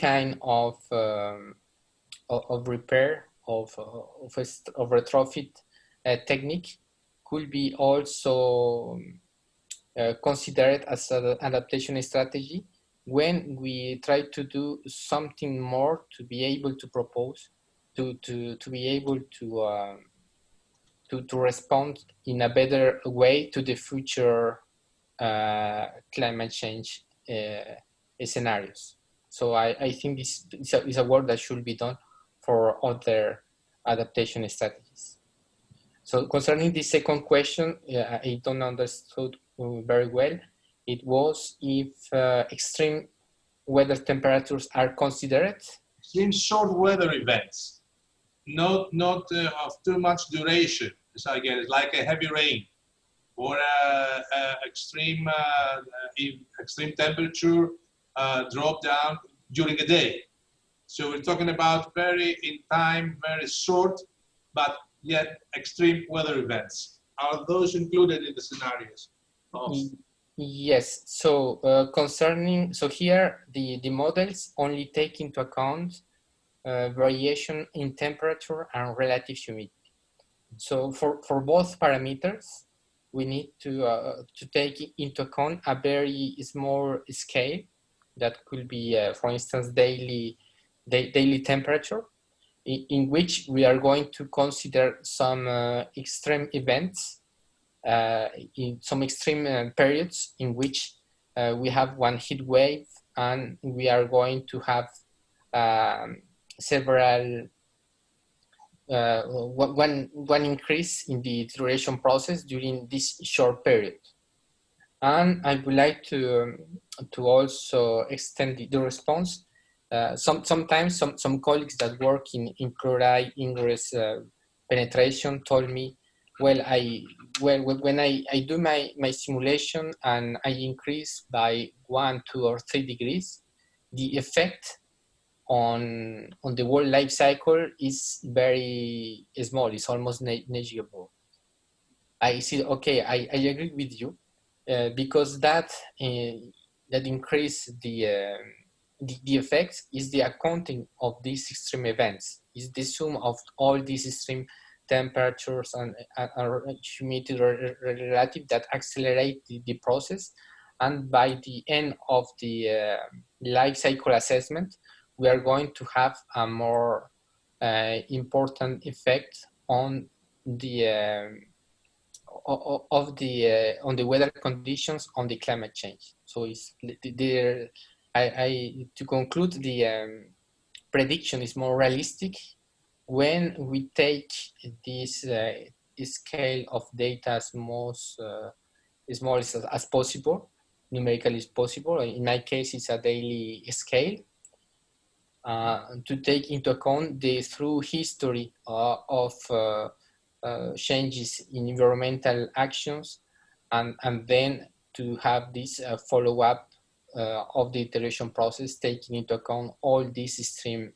kind of repair of retrofit technique could be also considered as an adaptation strategy when we try to do something more to be able to propose to be able to respond in a better way to the future climate change scenarios. So I think this is a work that should be done for other adaptation strategies. So concerning the second question, I don't understood very well. It was if extreme weather temperatures are considered. Extreme short weather events, not of too much duration, as I get it, like a heavy rain or extreme temperature drop down during a day. So we're talking about very short, but yet extreme weather events. Are those included in the scenarios? Yes, so so here the models only take into account variation in temperature and relative humidity. So for both parameters, we need to take into account a very small scale that could be, for instance, daily temperature, in which we are going to consider some extreme events, in some extreme periods in which we have one heat wave and we are going to have several one increase in the duration process during this short period. And I would like to also extend the response. Sometimes some colleagues that work in chloride ingress penetration told me, when I do my simulation and I increase by 1, 2, or 3 degrees, the effect on the world life cycle is very small. It's almost negligible. I see. Okay, I agree with you because that increase the effects is the accounting of these extreme events. Is the sum of all these extreme temperatures and humidity relative that accelerate the process, and by the end of the life cycle assessment, we are going to have a more important effect on the on the weather conditions, on the climate change. So it's to conclude, the prediction is more realistic when we take this scale of data as most small as possible, numerically as possible. In my case, it's a daily scale. To take into account the through history of changes in environmental actions, and then to have this follow-up of the iteration process, taking into account all these extreme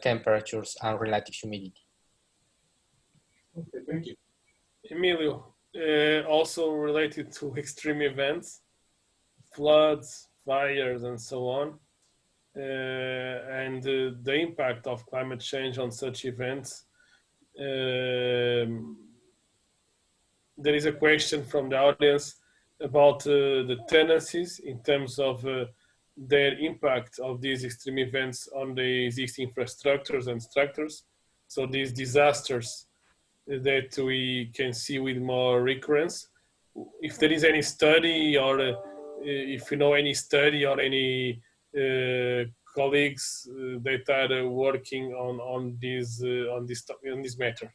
temperatures and relative humidity. Okay, thank you. Emilio, also related to extreme events, floods, fires, and so on, and the impact of climate change on such events. There is a question from the audience about the tendencies in terms of their impact of these extreme events on the existing infrastructures and structures. So these disasters that we can see with more recurrence. If there is any study, or if you know any study or any colleagues that are working on this matter.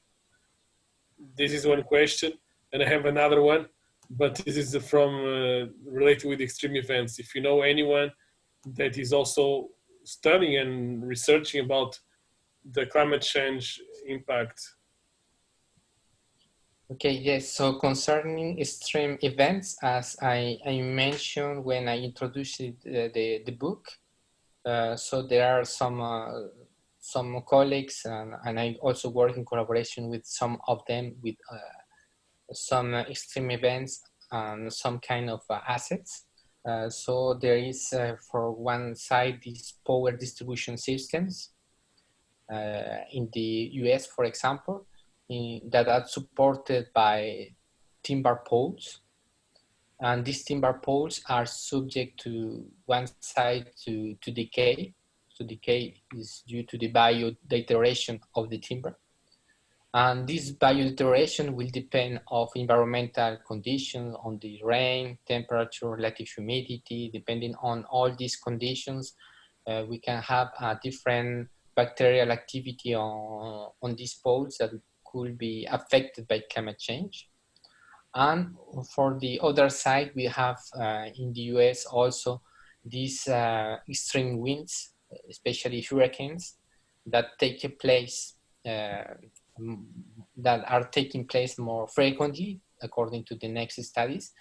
This is one question, and I have another one, but this is from related with extreme events. If you know anyone that is also studying and researching about the climate change impact. Okay, yes, so concerning extreme events, as I mentioned when I introduced the book, so there are some colleagues, and I also work in collaboration with some of them with some extreme events and some kind of assets. So there is, for one side, these power distribution systems in the US, for example, that are supported by timber poles. And these timber poles are subject to one side to decay. So decay is due to the biodeterioration of the timber. And this biodeterioration will depend on environmental conditions, on the rain, temperature, relative humidity. Depending on all these conditions, we can have a different bacterial activity on these poles that could be affected by climate change. And for the other side, we have in the US also these extreme winds, especially hurricanes, that take place, that are taking place more frequently, according to the next studies.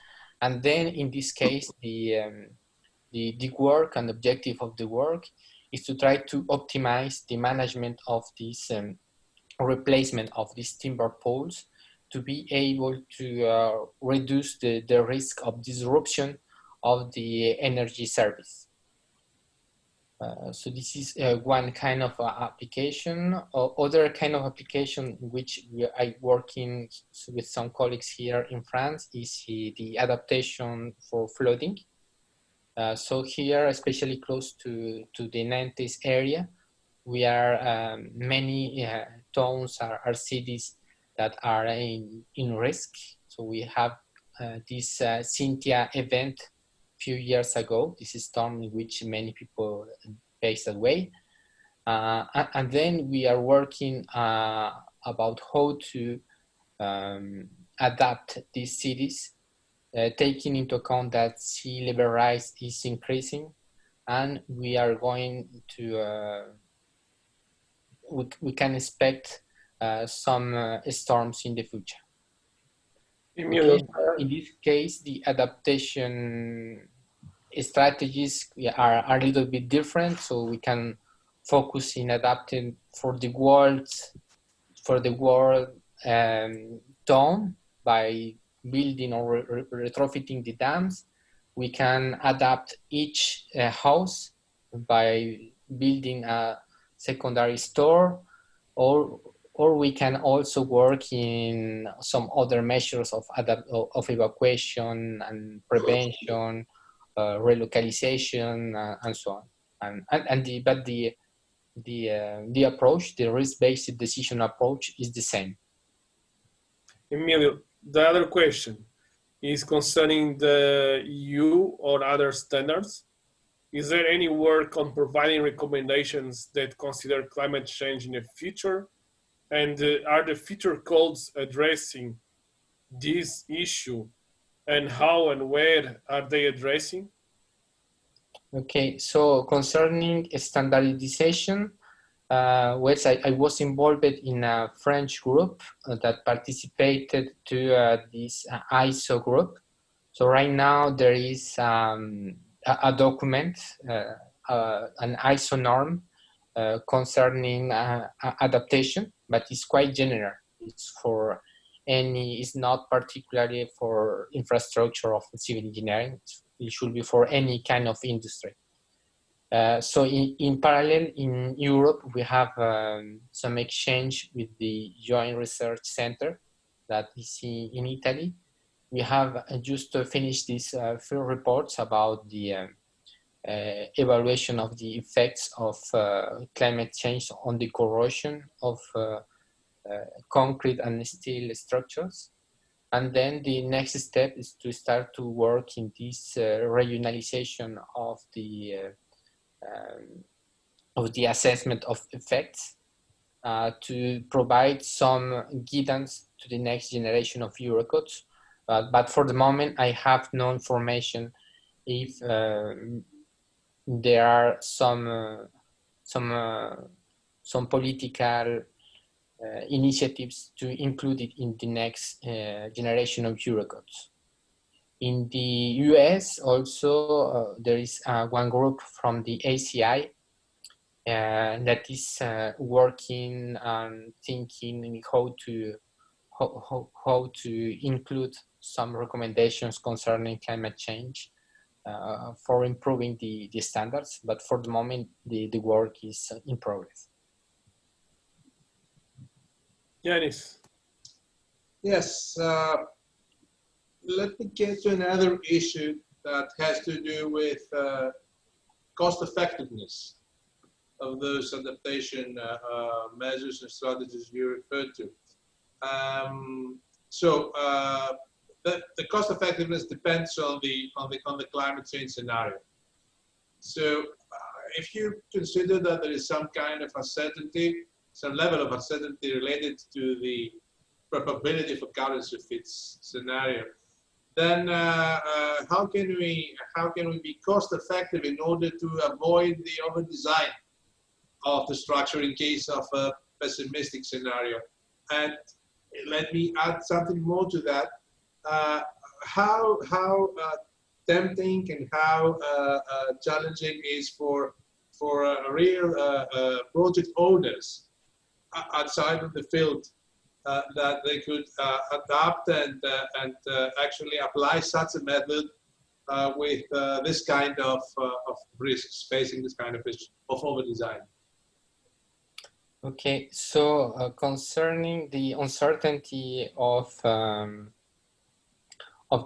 And then in this case, the work and objective of the work is to try to optimize the management of this replacement of these timber poles, to be able to reduce the risk of disruption of the energy service. So this is one kind of application. Other kind of application which I working with some colleagues here in France is the adaptation for flooding. So here, especially close to the Nantes area, we are many towns are cities that are in risk. So we have this Cynthia event a few years ago, this storm in which many people passed away. And then we are working about how to adapt these cities, taking into account that sea level rise is increasing, and we are going to, we can expect some storms in the future. Emilio, in this case, the adaptation strategies are a little bit different, so we can focus in adapting for the world tone by building or retrofitting the dams. We can adapt each house by building a secondary store, or we can also work in some other measures of evacuation and prevention, relocalization, and so on. The approach, the risk-based decision approach, is the same. Emilio, the other question is concerning the EU or other standards. Is there any work on providing recommendations that consider climate change in the future? And are the future codes addressing this issue? And how and where are they addressing? Okay, so concerning standardization, I was involved in a French group that participated to this ISO group. So right now there is a document, an ISO norm concerning adaptation, but it's quite general. It's not particularly for infrastructure of civil engineering. It should be for any kind of industry. So in parallel, in Europe, we have some exchange with the Joint Research Center that is in Italy. We have just finished these few reports about the evaluation of the effects of climate change on the corrosion of concrete and steel structures. And then the next step is to start to work in this regionalization of the assessment of effects to provide some guidance to the next generation of Eurocodes. But for the moment, I have no information if there are some political initiatives to include it in the next generation of Eurocodes. In the US also, there is one group from the ACI that is working and thinking how to include some recommendations concerning climate change for improving the standards. But for the moment, the work is in progress. Yanis. Yes, let me get to another issue that has to do with cost effectiveness of those adaptation measures and strategies you referred to. The cost effectiveness depends on the climate change scenario. So if you consider that there is some kind of uncertainty, some level of uncertainty related to the probability of occurrence of its scenario, then how can we be cost effective in order to avoid the over design of the structure in case of a pessimistic scenario? And let me add something more to that. How tempting and how challenging is for real project owners outside of the field that they could adapt and actually apply such a method with this kind of risks, facing this kind of risk of over design. Okay, so concerning the uncertainty of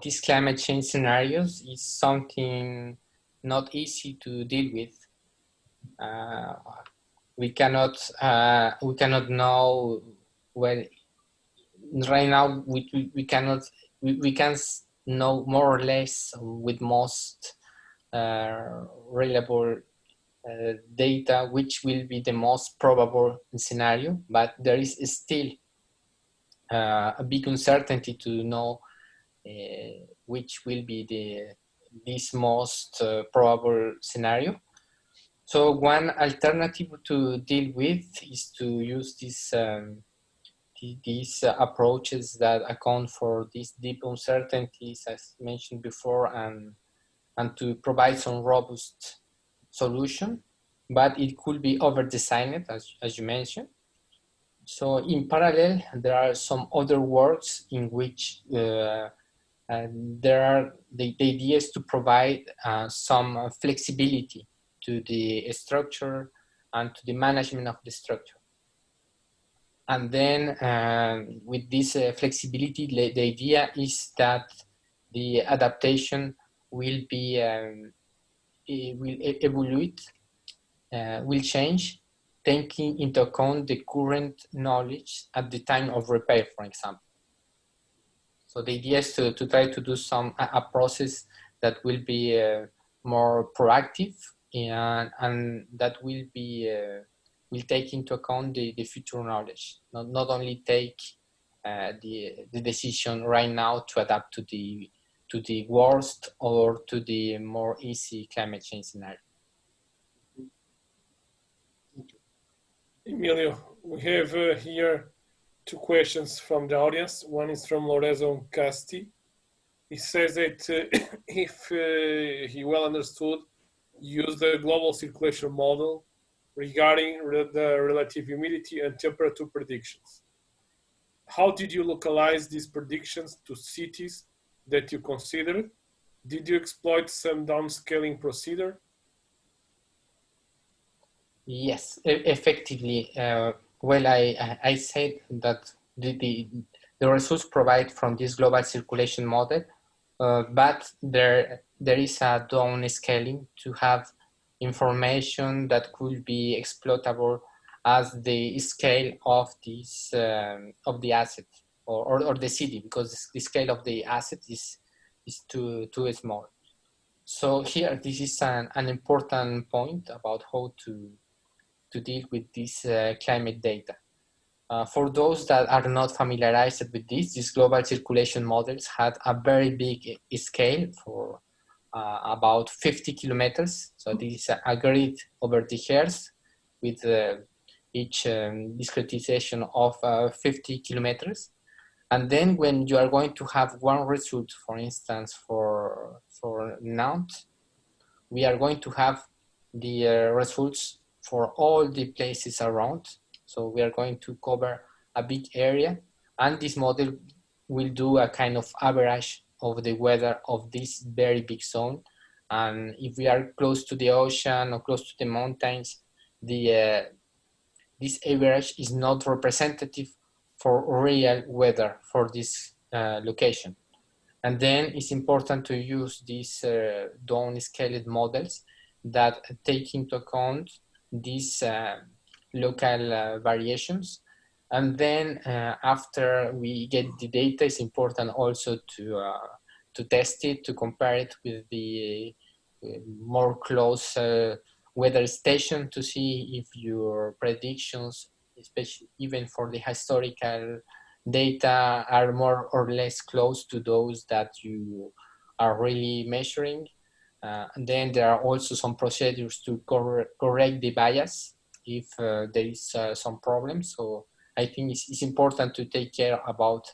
these climate change scenarios, is something not easy to deal with. We cannot know when. Right now, we can know more or less with most reliable data which will be the most probable scenario, but there is still a big uncertainty to know which will be this most probable scenario. So one alternative to deal with is to use these approaches that account for these deep uncertainties, as mentioned before, and to provide some robust solution. but it could be over-designed, as you mentioned. So in parallel, there are some other works in which there are the idea is to provide some flexibility to the structure and to the management of the structure. And then with this flexibility, the idea is that the adaptation will be will evolve, will change, taking into account the current knowledge at the time of repair, for example. So the idea is to try to do a process that will be more proactive and that will be will take into account the future knowledge, not only take the decision right now to adapt to the worst or to the more easy climate change scenario. Emilio, we have here two questions from the audience. One is from Lorenzo Casti. He says that if he well understood, use the global circulation model regarding the relative humidity and temperature predictions. How did you localize these predictions to cities that you considered? Did you exploit some downscaling procedure? Yes, effectively. Well, I said that the results provide from this global circulation model, but there is a down scaling to have information that could be exploitable as the scale of this of the asset or the city, because the scale of the asset is too small. So here, this is an important point about how to deal with this climate data. For those that are not familiarized with this, these global circulation models had a very big scale for about 50 kilometers. So this is a grid over the Earth with each discretization of 50 kilometers. And then when you are going to have one result, for instance, for Nantes, we are going to have the results for all the places around. So we are going to cover a big area, and this model will do a kind of average of the weather of this very big zone. And if we are close to the ocean or close to the mountains, this average is not representative for real weather for this location. And then it's important to use these down-scaled models that take into account these local variations. And then after we get the data, it's important also to test it, to compare it with the more close weather station to see if your predictions, especially even for the historical data, are more or less close to those that you are really measuring. And then there are also some procedures to correct the bias if there is some problem. So I think it's important to take care about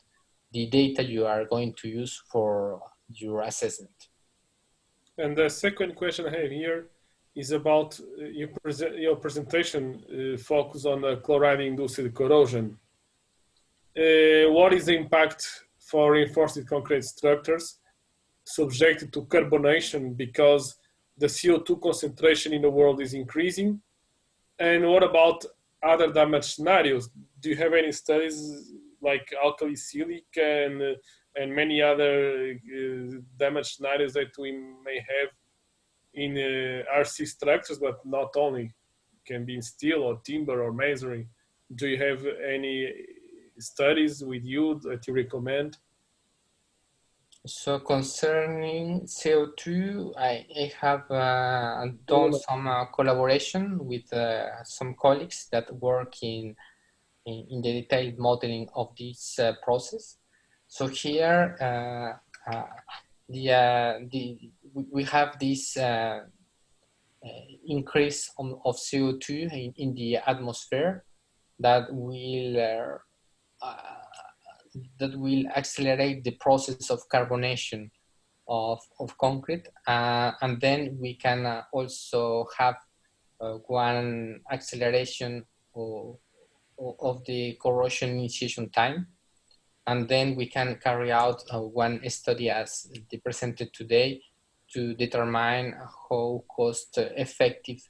the data you are going to use for your assessment. And the second question I have here is about your presentation focus on the chloride-induced corrosion. What is the impact for reinforced concrete structures subjected to carbonation because the CO2 concentration in the world is increasing? And what about other damage scenarios? Do you have any studies like alkali silica and many other damage scenarios that we may have in RC structures, but not only? It can be in steel or timber or masonry. Do you have any studies with you that you recommend? So concerning CO2, I have done some collaboration with some colleagues that work in the detailed modeling of this process. So here we have this increase of CO2 in the atmosphere that will accelerate the process of carbonation of concrete, and then we can also have one acceleration of the corrosion initiation time. And then we can carry out one study as they presented today to determine how cost effective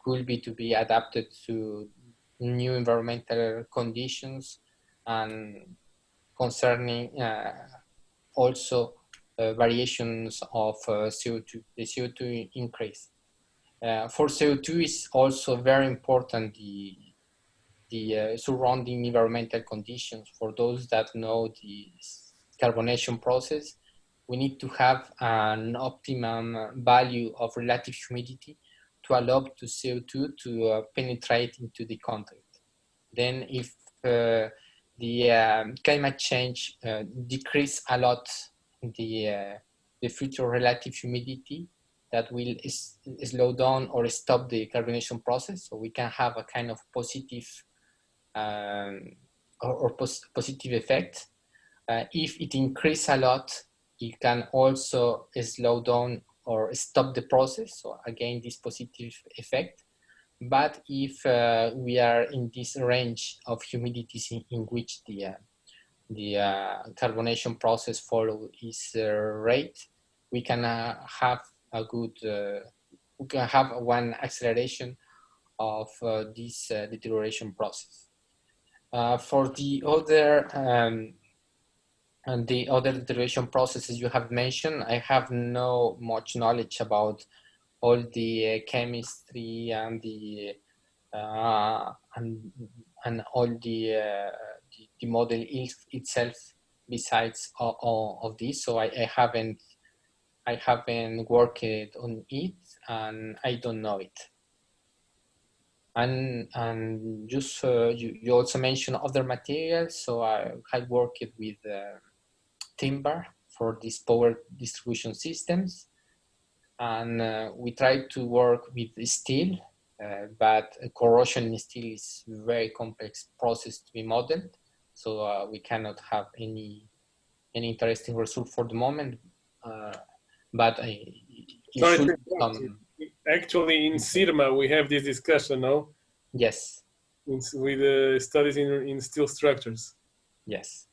could be to be adapted to new environmental conditions, and concerning also variations of CO2, the CO2 increase. For CO2 is also very important the surrounding environmental conditions. For those that know the carbonation process, we need to have an optimum value of relative humidity to allow to CO2 to penetrate into the contact. Then if the climate change decrease a lot the future relative humidity, that will slow down or stop the carbonation process. So we can have a kind of positive positive effect. If it increases a lot, it can also slow down or stop the process. So again, this positive effect. But if we are in this range of humidities in which the carbonation process follow its rate, we can have a good, we can have one acceleration of this deterioration process. For the other deterioration processes you have mentioned, I have no much knowledge about all the chemistry and the and all the model itself besides of this. So I haven't worked on it, and I don't know it. And just you also mentioned other materials. So I worked with timber for these power distribution systems, and we tried to work with steel, but corrosion in steel is a very complex process to be modeled. So we cannot have any interesting result for the moment. But actually, in CIRMA, we have this discussion, no? Yes. With studies in steel structures. Yes.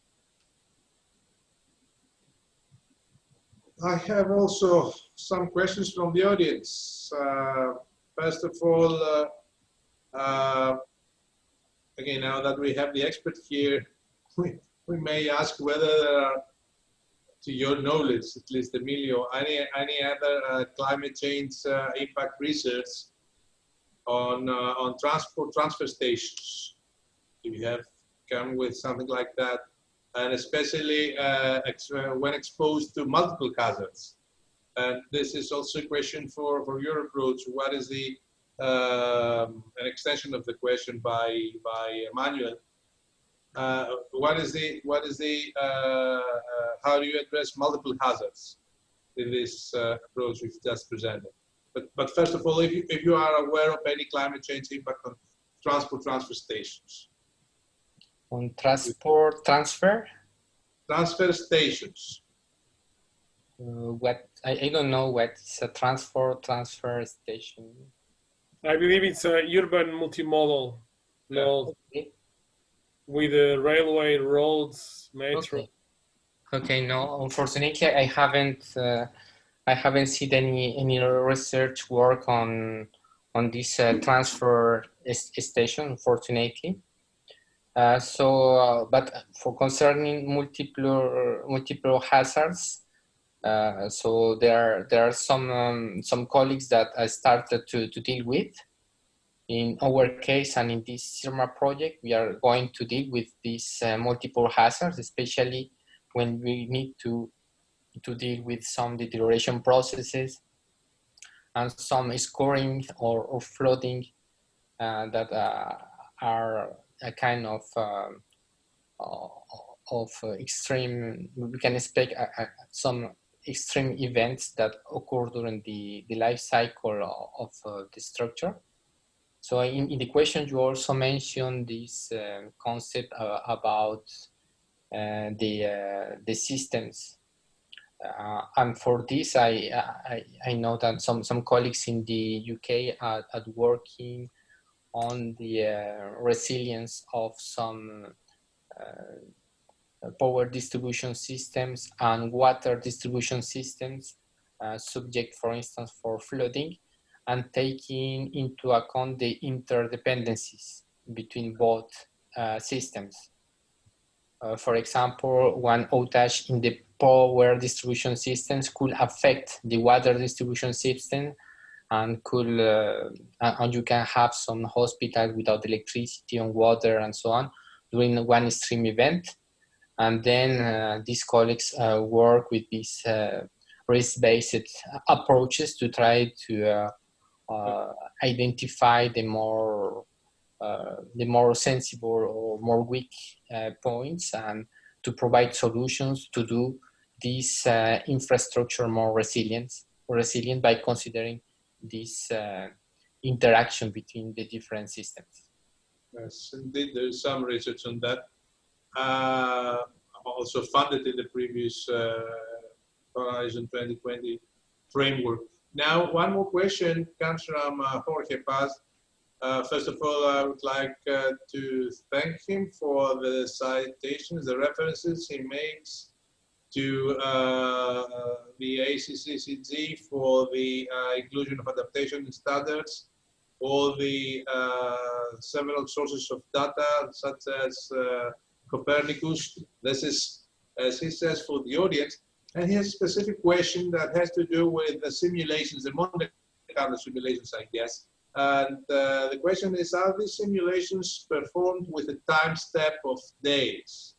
I have also some questions from the audience. First of all, again, now that we have the expert here, we may ask whether, to your knowledge, at least Emilio, any other climate change impact research on transfer stations? If you have come with something like that, and especially when exposed to multiple hazards. And this is also a question for your approach. What is the an extension of the question by Emmanuel? What is the how do you address multiple hazards in this approach we've just presented? But first of all, if you are aware of any climate change impact on transfer stations. On transfer stations. What I don't know what is a transfer station. I believe it's a urban multimodal node. Okay. With railway, roads, metro. Okay. No, unfortunately, I haven't seen any research work on this transfer station, unfortunately. But for concerning multiple hazards, so there are some colleagues that I started to deal with. In our case, and in this CIRMA project, we are going to deal with these multiple hazards, especially when we need to deal with some deterioration processes and some scoring or flooding that are a kind of extreme. We can expect some extreme events that occur during the life cycle of the structure. So in the question, you also mentioned this concept about the systems. And for this, I know that some colleagues in the UK are working on the resilience of some power distribution systems and water distribution systems, subject, for instance, for flooding, and taking into account the interdependencies between both systems. For example, one outage in the power distribution systems could affect the water distribution system, and and you can have some hospitals without electricity and water and so on during one extreme event. And then these colleagues work with these risk-based approaches to try to identify the more sensible or more weak points, and to provide solutions to do this infrastructure more resilient by considering this interaction between the different systems. Yes, indeed, there's some research on that. Also funded in the previous Horizon 2020 framework. Now, one more question comes from Jorge Paz. First of all, I would like to thank him for the citations, the references he makes to the ACCCG for the inclusion of adaptation standards, all the several sources of data, such as Copernicus. This is, as he says, for the audience. And he has a specific question that has to do with the simulations, the Monte Carlo simulations, I guess. And the question is, are these simulations performed with a time step of days?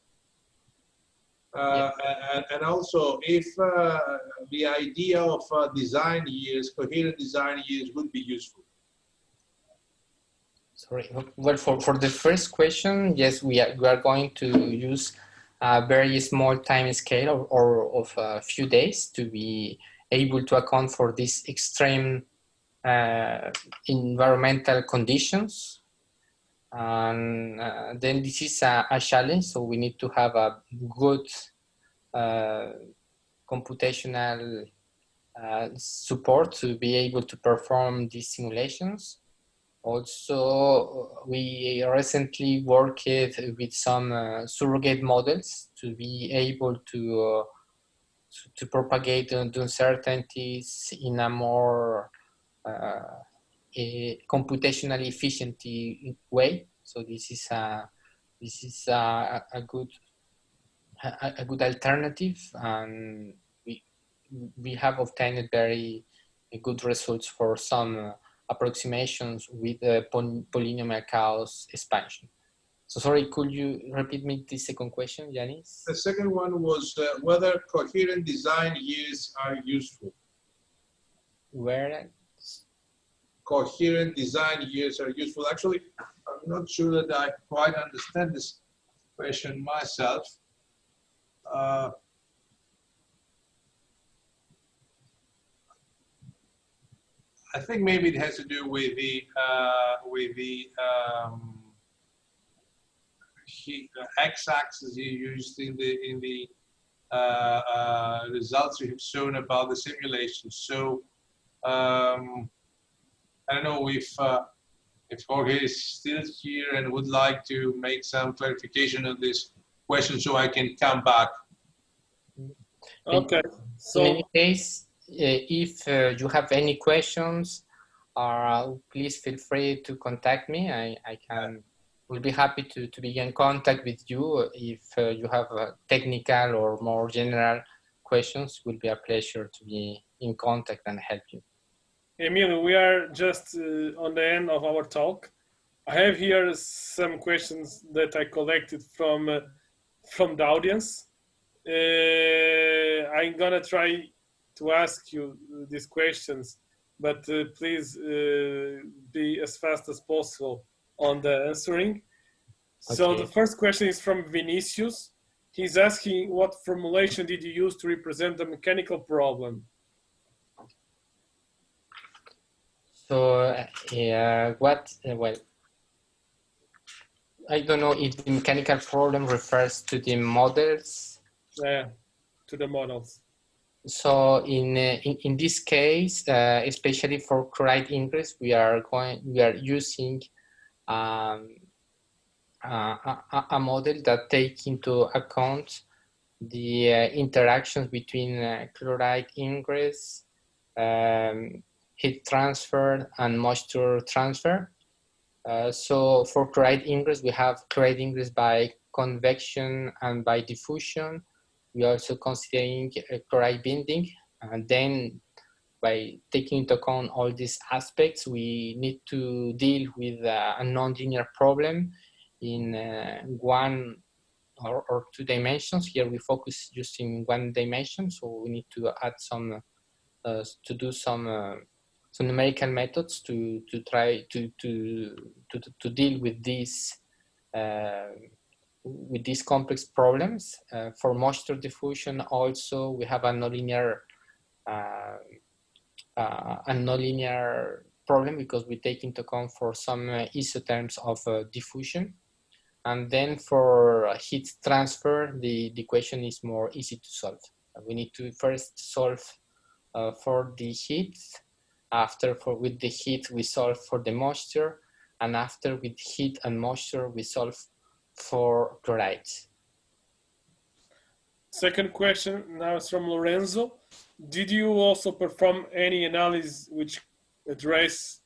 And also, if the idea of design years, coherent design years, would be useful. Sorry. Well, for the first question, yes, we are going to use a very small time scale or of a few days to be able to account for these extreme environmental conditions. And then this is a challenge, so we need to have a good computational support to be able to perform these simulations. Also, we recently worked with some surrogate models to be able to propagate the uncertainties in a more computationally efficient way. So this is a good alternative, and we have obtained very good results for some approximations with polynomial chaos expansion. So sorry, could you repeat me the second question, Yanis? The second one was whether coherent design years are useful. Where? Coherent design years are useful. Actually, I'm not sure that I quite understand this question myself. I think maybe it has to do with the x-axis you used in the results you have shown about the simulation. So I don't know if Jorge is still here and would like to make some clarification on this question, so I can come back. Okay. So in any case, if you have any questions, please feel free to contact me. Will be happy to be in contact with you. If you have technical or more general questions, it will be a pleasure to be in contact and help you. Emilio, we are just on the end of our talk. I have here some questions that I collected from the audience. I'm gonna try to ask you these questions, but please be as fast as possible on the answering. Okay. So the first question is from Vinicius. He's asking, what formulation did you use to represent the mechanical problem? So well, I don't know if the mechanical problem refers to the models. Yeah, to the models. So in this case, especially for chloride ingress, we are using a model that takes into account the interactions between chloride ingress, heat transfer, and moisture transfer. So for chloride ingress, we have chloride ingress by convection and by diffusion. We are also considering chloride binding, and then by taking into account all these aspects, we need to deal with a nonlinear problem in one or two dimensions. Here we focus just in one dimension, so we need to add some, to do some numerical methods to try to deal with these complex problems. For moisture diffusion, also we have a nonlinear problem because we take into account for some isotherms of diffusion. And then for heat transfer, the equation is more easy to solve. We need to first solve for the heat. After, with the heat, we solve for the moisture. And after, with heat and moisture, we solve for chlorides. Second question now is from Lorenzo. Did you also perform any analysis which address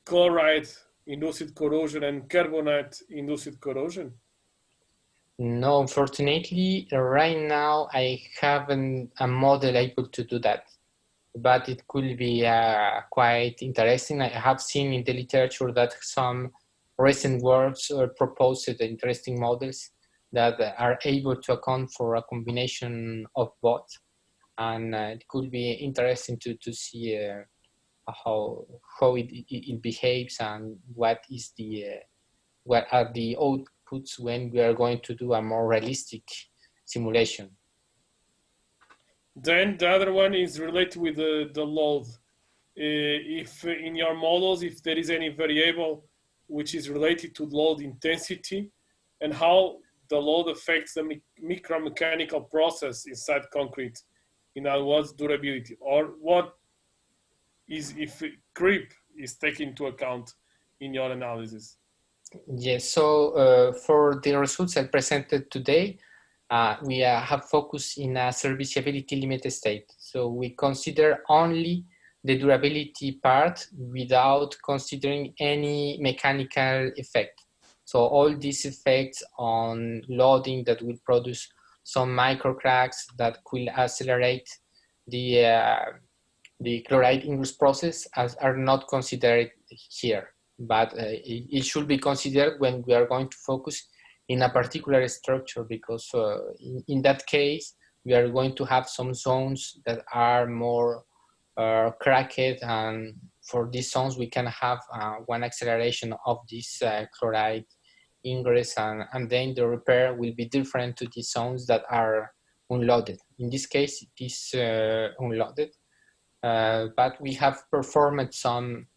chloride induced corrosion and carbonate induced corrosion? No, unfortunately, right now I haven't a model able to do that, but it could be quite interesting. I have seen in the literature that some recent works proposed interesting models that are able to account for a combination of both, and it could be interesting to see how it behaves and what are the outputs when we are going to do a more realistic simulation. Then the other one is related with the load. If in your models, if there is any variable which is related to load intensity, and how the load affects the micromechanical process inside concrete, in other words, durability, or what is if creep is taken into account in your analysis? Yes, so for the results I presented today, we have focused in a serviceability limited state. So we consider only the durability part without considering any mechanical effect. So all these effects on loading that will produce some micro cracks that could accelerate the chloride ingress process are not considered here, but it should be considered when we are going to focus in a particular structure, because in that case, we are going to have some zones that are more cracked, and for these zones, we can have one acceleration of this chloride ingress, and then the repair will be different to the zones that are unloaded. In this case, it is unloaded, but we have performed some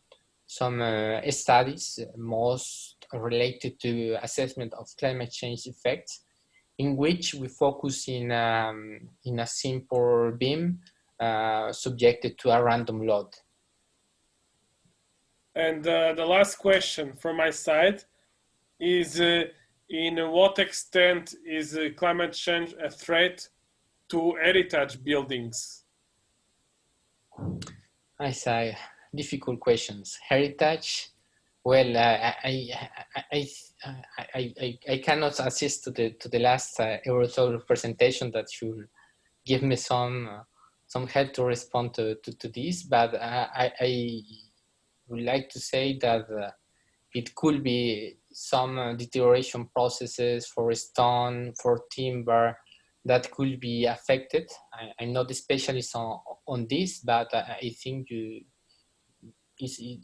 studies, most related to assessment of climate change effects, in which we focus in a simple beam subjected to a random load. And the last question from my side is, in what extent is climate change a threat to heritage buildings? I say difficult questions. Heritage, well, I cannot assist to the last EuroStruct presentation that should give me some help to respond to this, but I would like to say that it could be some deterioration processes for stone, for timber, that could be affected. I'm not a specialist on this, but I think it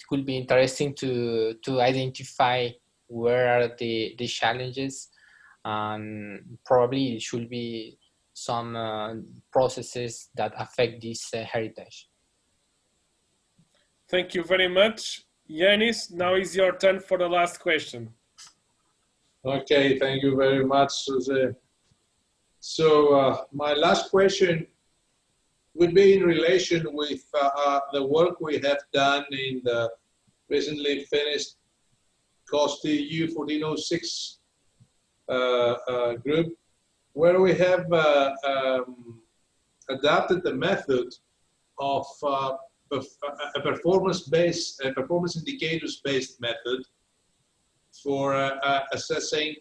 could be interesting to identify where are the challenges, and probably it should be some processes that affect this heritage. Thank you very much. Yanis, now is your turn for the last question. Okay, thank you very much, Jose. So my last question would be in relation with the work we have done in the recently finished COSTI U1406 group, where we have adapted the method of a performance indicators-based method for assessing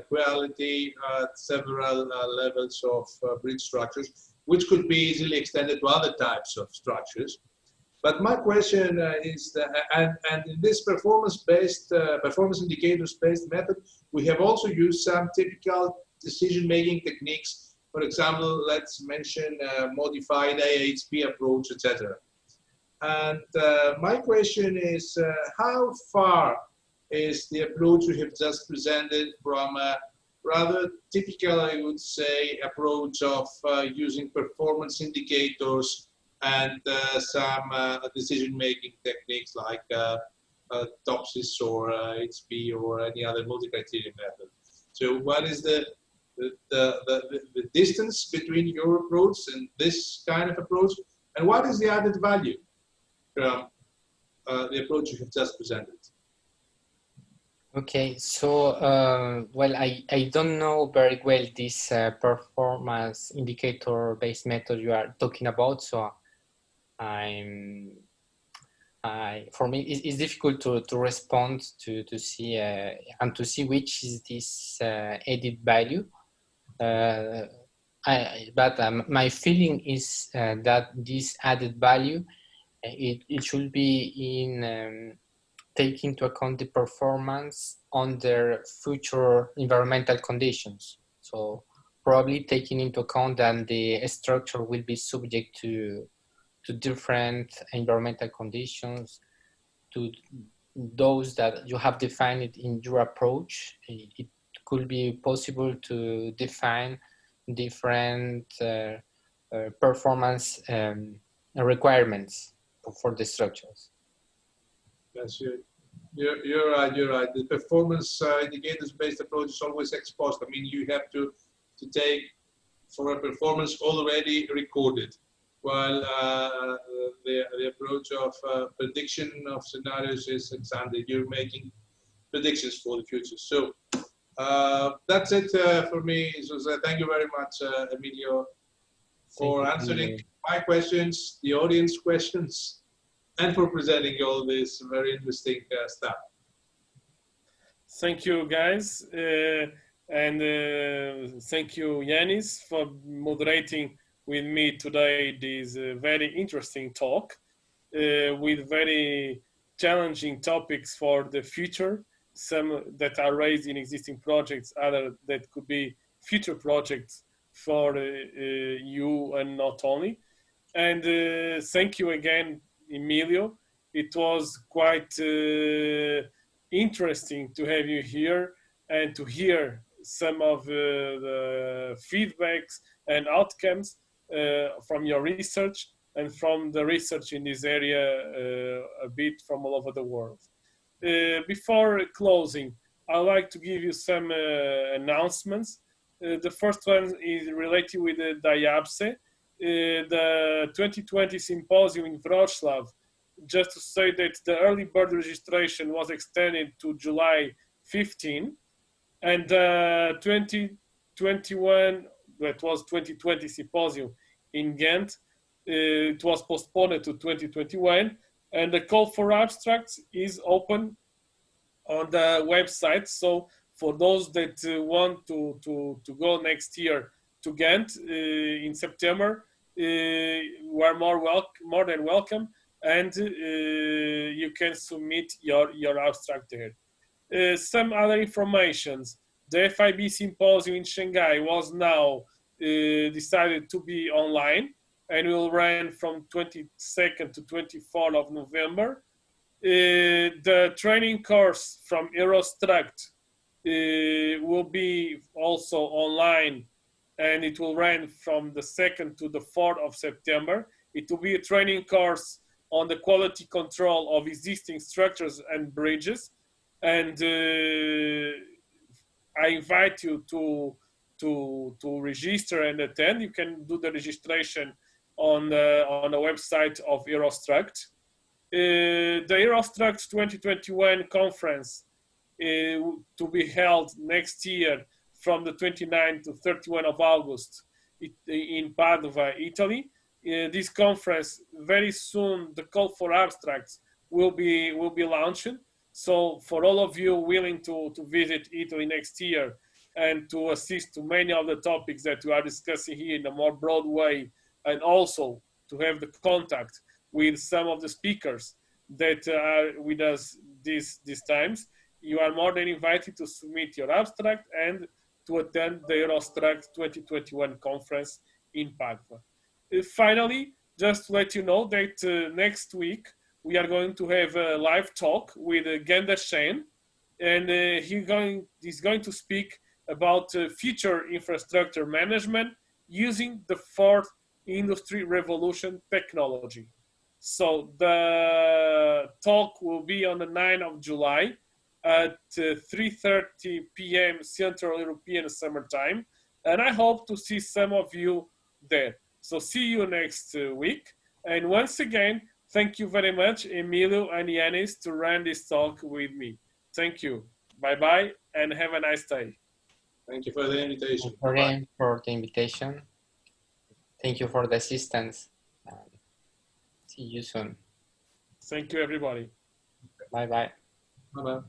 quality at several levels of bridge structures, which could be easily extended to other types of structures. But my question is, and in this performance indicators-based method, we have also used some typical decision-making techniques. For example, let's mention modified AHP approach, etc. And my question is, how far is the approach we have just presented from a rather typical, I would say, approach of using performance indicators and some decision-making techniques like TOPSIS or HP or any other multi-criteria method. So what is the distance between your approach and this kind of approach, and what is the added value from the approach you have just presented? Okay, so well, I don't know very well this performance indicator-based method you are talking about, so for me it's difficult to respond to see and to see which is this added value. But my feeling is that this added value it should be in take into account the performance under future environmental conditions. So probably taking into account that the structure will be subject to different environmental conditions, to those that you have defined in your approach. It could be possible to define different performance requirements for the structures. Yes, you're right. You're right. The performance indicators-based approach is always ex post. I mean, you have to take for a performance already recorded, while the approach of prediction of scenarios is ex ante. You're making predictions for the future. So that's it for me. So thank you very much, Emilio, for answering my questions, the audience questions, and for presenting all this very interesting stuff. Thank you, guys. And thank you, Yanis, for moderating with me today this very interesting talk with very challenging topics for the future, some that are raised in existing projects, other that could be future projects for you and not only. And thank you again, Emilio. It was quite interesting to have you here and to hear some of the feedbacks and outcomes from your research and from the research in this area a bit from all over the world. Before closing, I'd like to give you some announcements. The first one is related with the DIABSE, the 2020 symposium in Wrocław. Just to say that the early bird registration was extended to July 15, and the 2021, that was 2020 symposium in Ghent, it was postponed to 2021, and the call for abstracts is open on the website. So for those that want to go next year to Ghent in September, we are more than welcome, and you can submit your abstract there. Some other informations: the FIB symposium in Shanghai was now decided to be online and will run from 22nd to 24th of November. The training course from EuroStruct will be also online, and it will run from the 2nd to the 4th of September. It will be a training course on the quality control of existing structures and bridges. And I invite you to register and attend. You can do the registration on the website of EuroStruct. The EuroStruct 2021 conference to be held next year from the 29th to 31 of August in Padova, Italy. This conference, very soon, the call for abstracts will be launched. So for all of you willing to visit Italy next year and to assist to many of the topics that we are discussing here in a more broad way, and also to have the contact with some of the speakers that are with us these times, you are more than invited to submit your abstract and to attend the EuroStruct 2021 conference in Padua. Finally, just to let you know that next week we are going to have a live talk with Genda Shen, and he's going to speak about future infrastructure management using the fourth industry revolution technology. So the talk will be on the 9th of July at 3:30 p.m. Central European Summer Time, and I hope to see some of you there. So see you next week. And once again, thank you very much, Emilio and Yanis, to run this talk with me. Thank you. Bye-bye, and have a nice day. Thank you for the invitation. Thank you for the invitation. Thank you for the assistance. See you soon. Thank you, everybody. Bye-bye. Bye-bye.